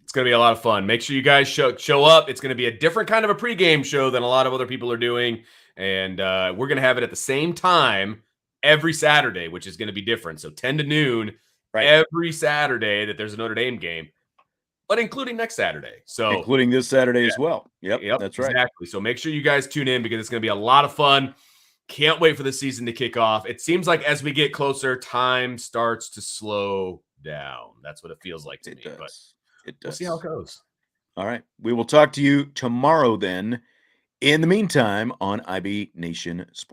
It's going to be a lot of fun. Make sure you guys show up. It's going to be a different kind of a pregame show than a lot of other people are doing. And we're going to have it at the same time every Saturday, which is going to be different. So 10 to noon every Saturday that there's a Notre Dame game, but including next Saturday. So including this Saturday as well. Yep, that's right. Exactly. So make sure you guys tune in because it's going to be a lot of fun. Can't wait for the season to kick off. It seems like as we get closer, time starts to slow down. That's what it feels like to me. But we'll see how it goes. All right. We will talk to you tomorrow then. In the meantime, on IB Nation Sports.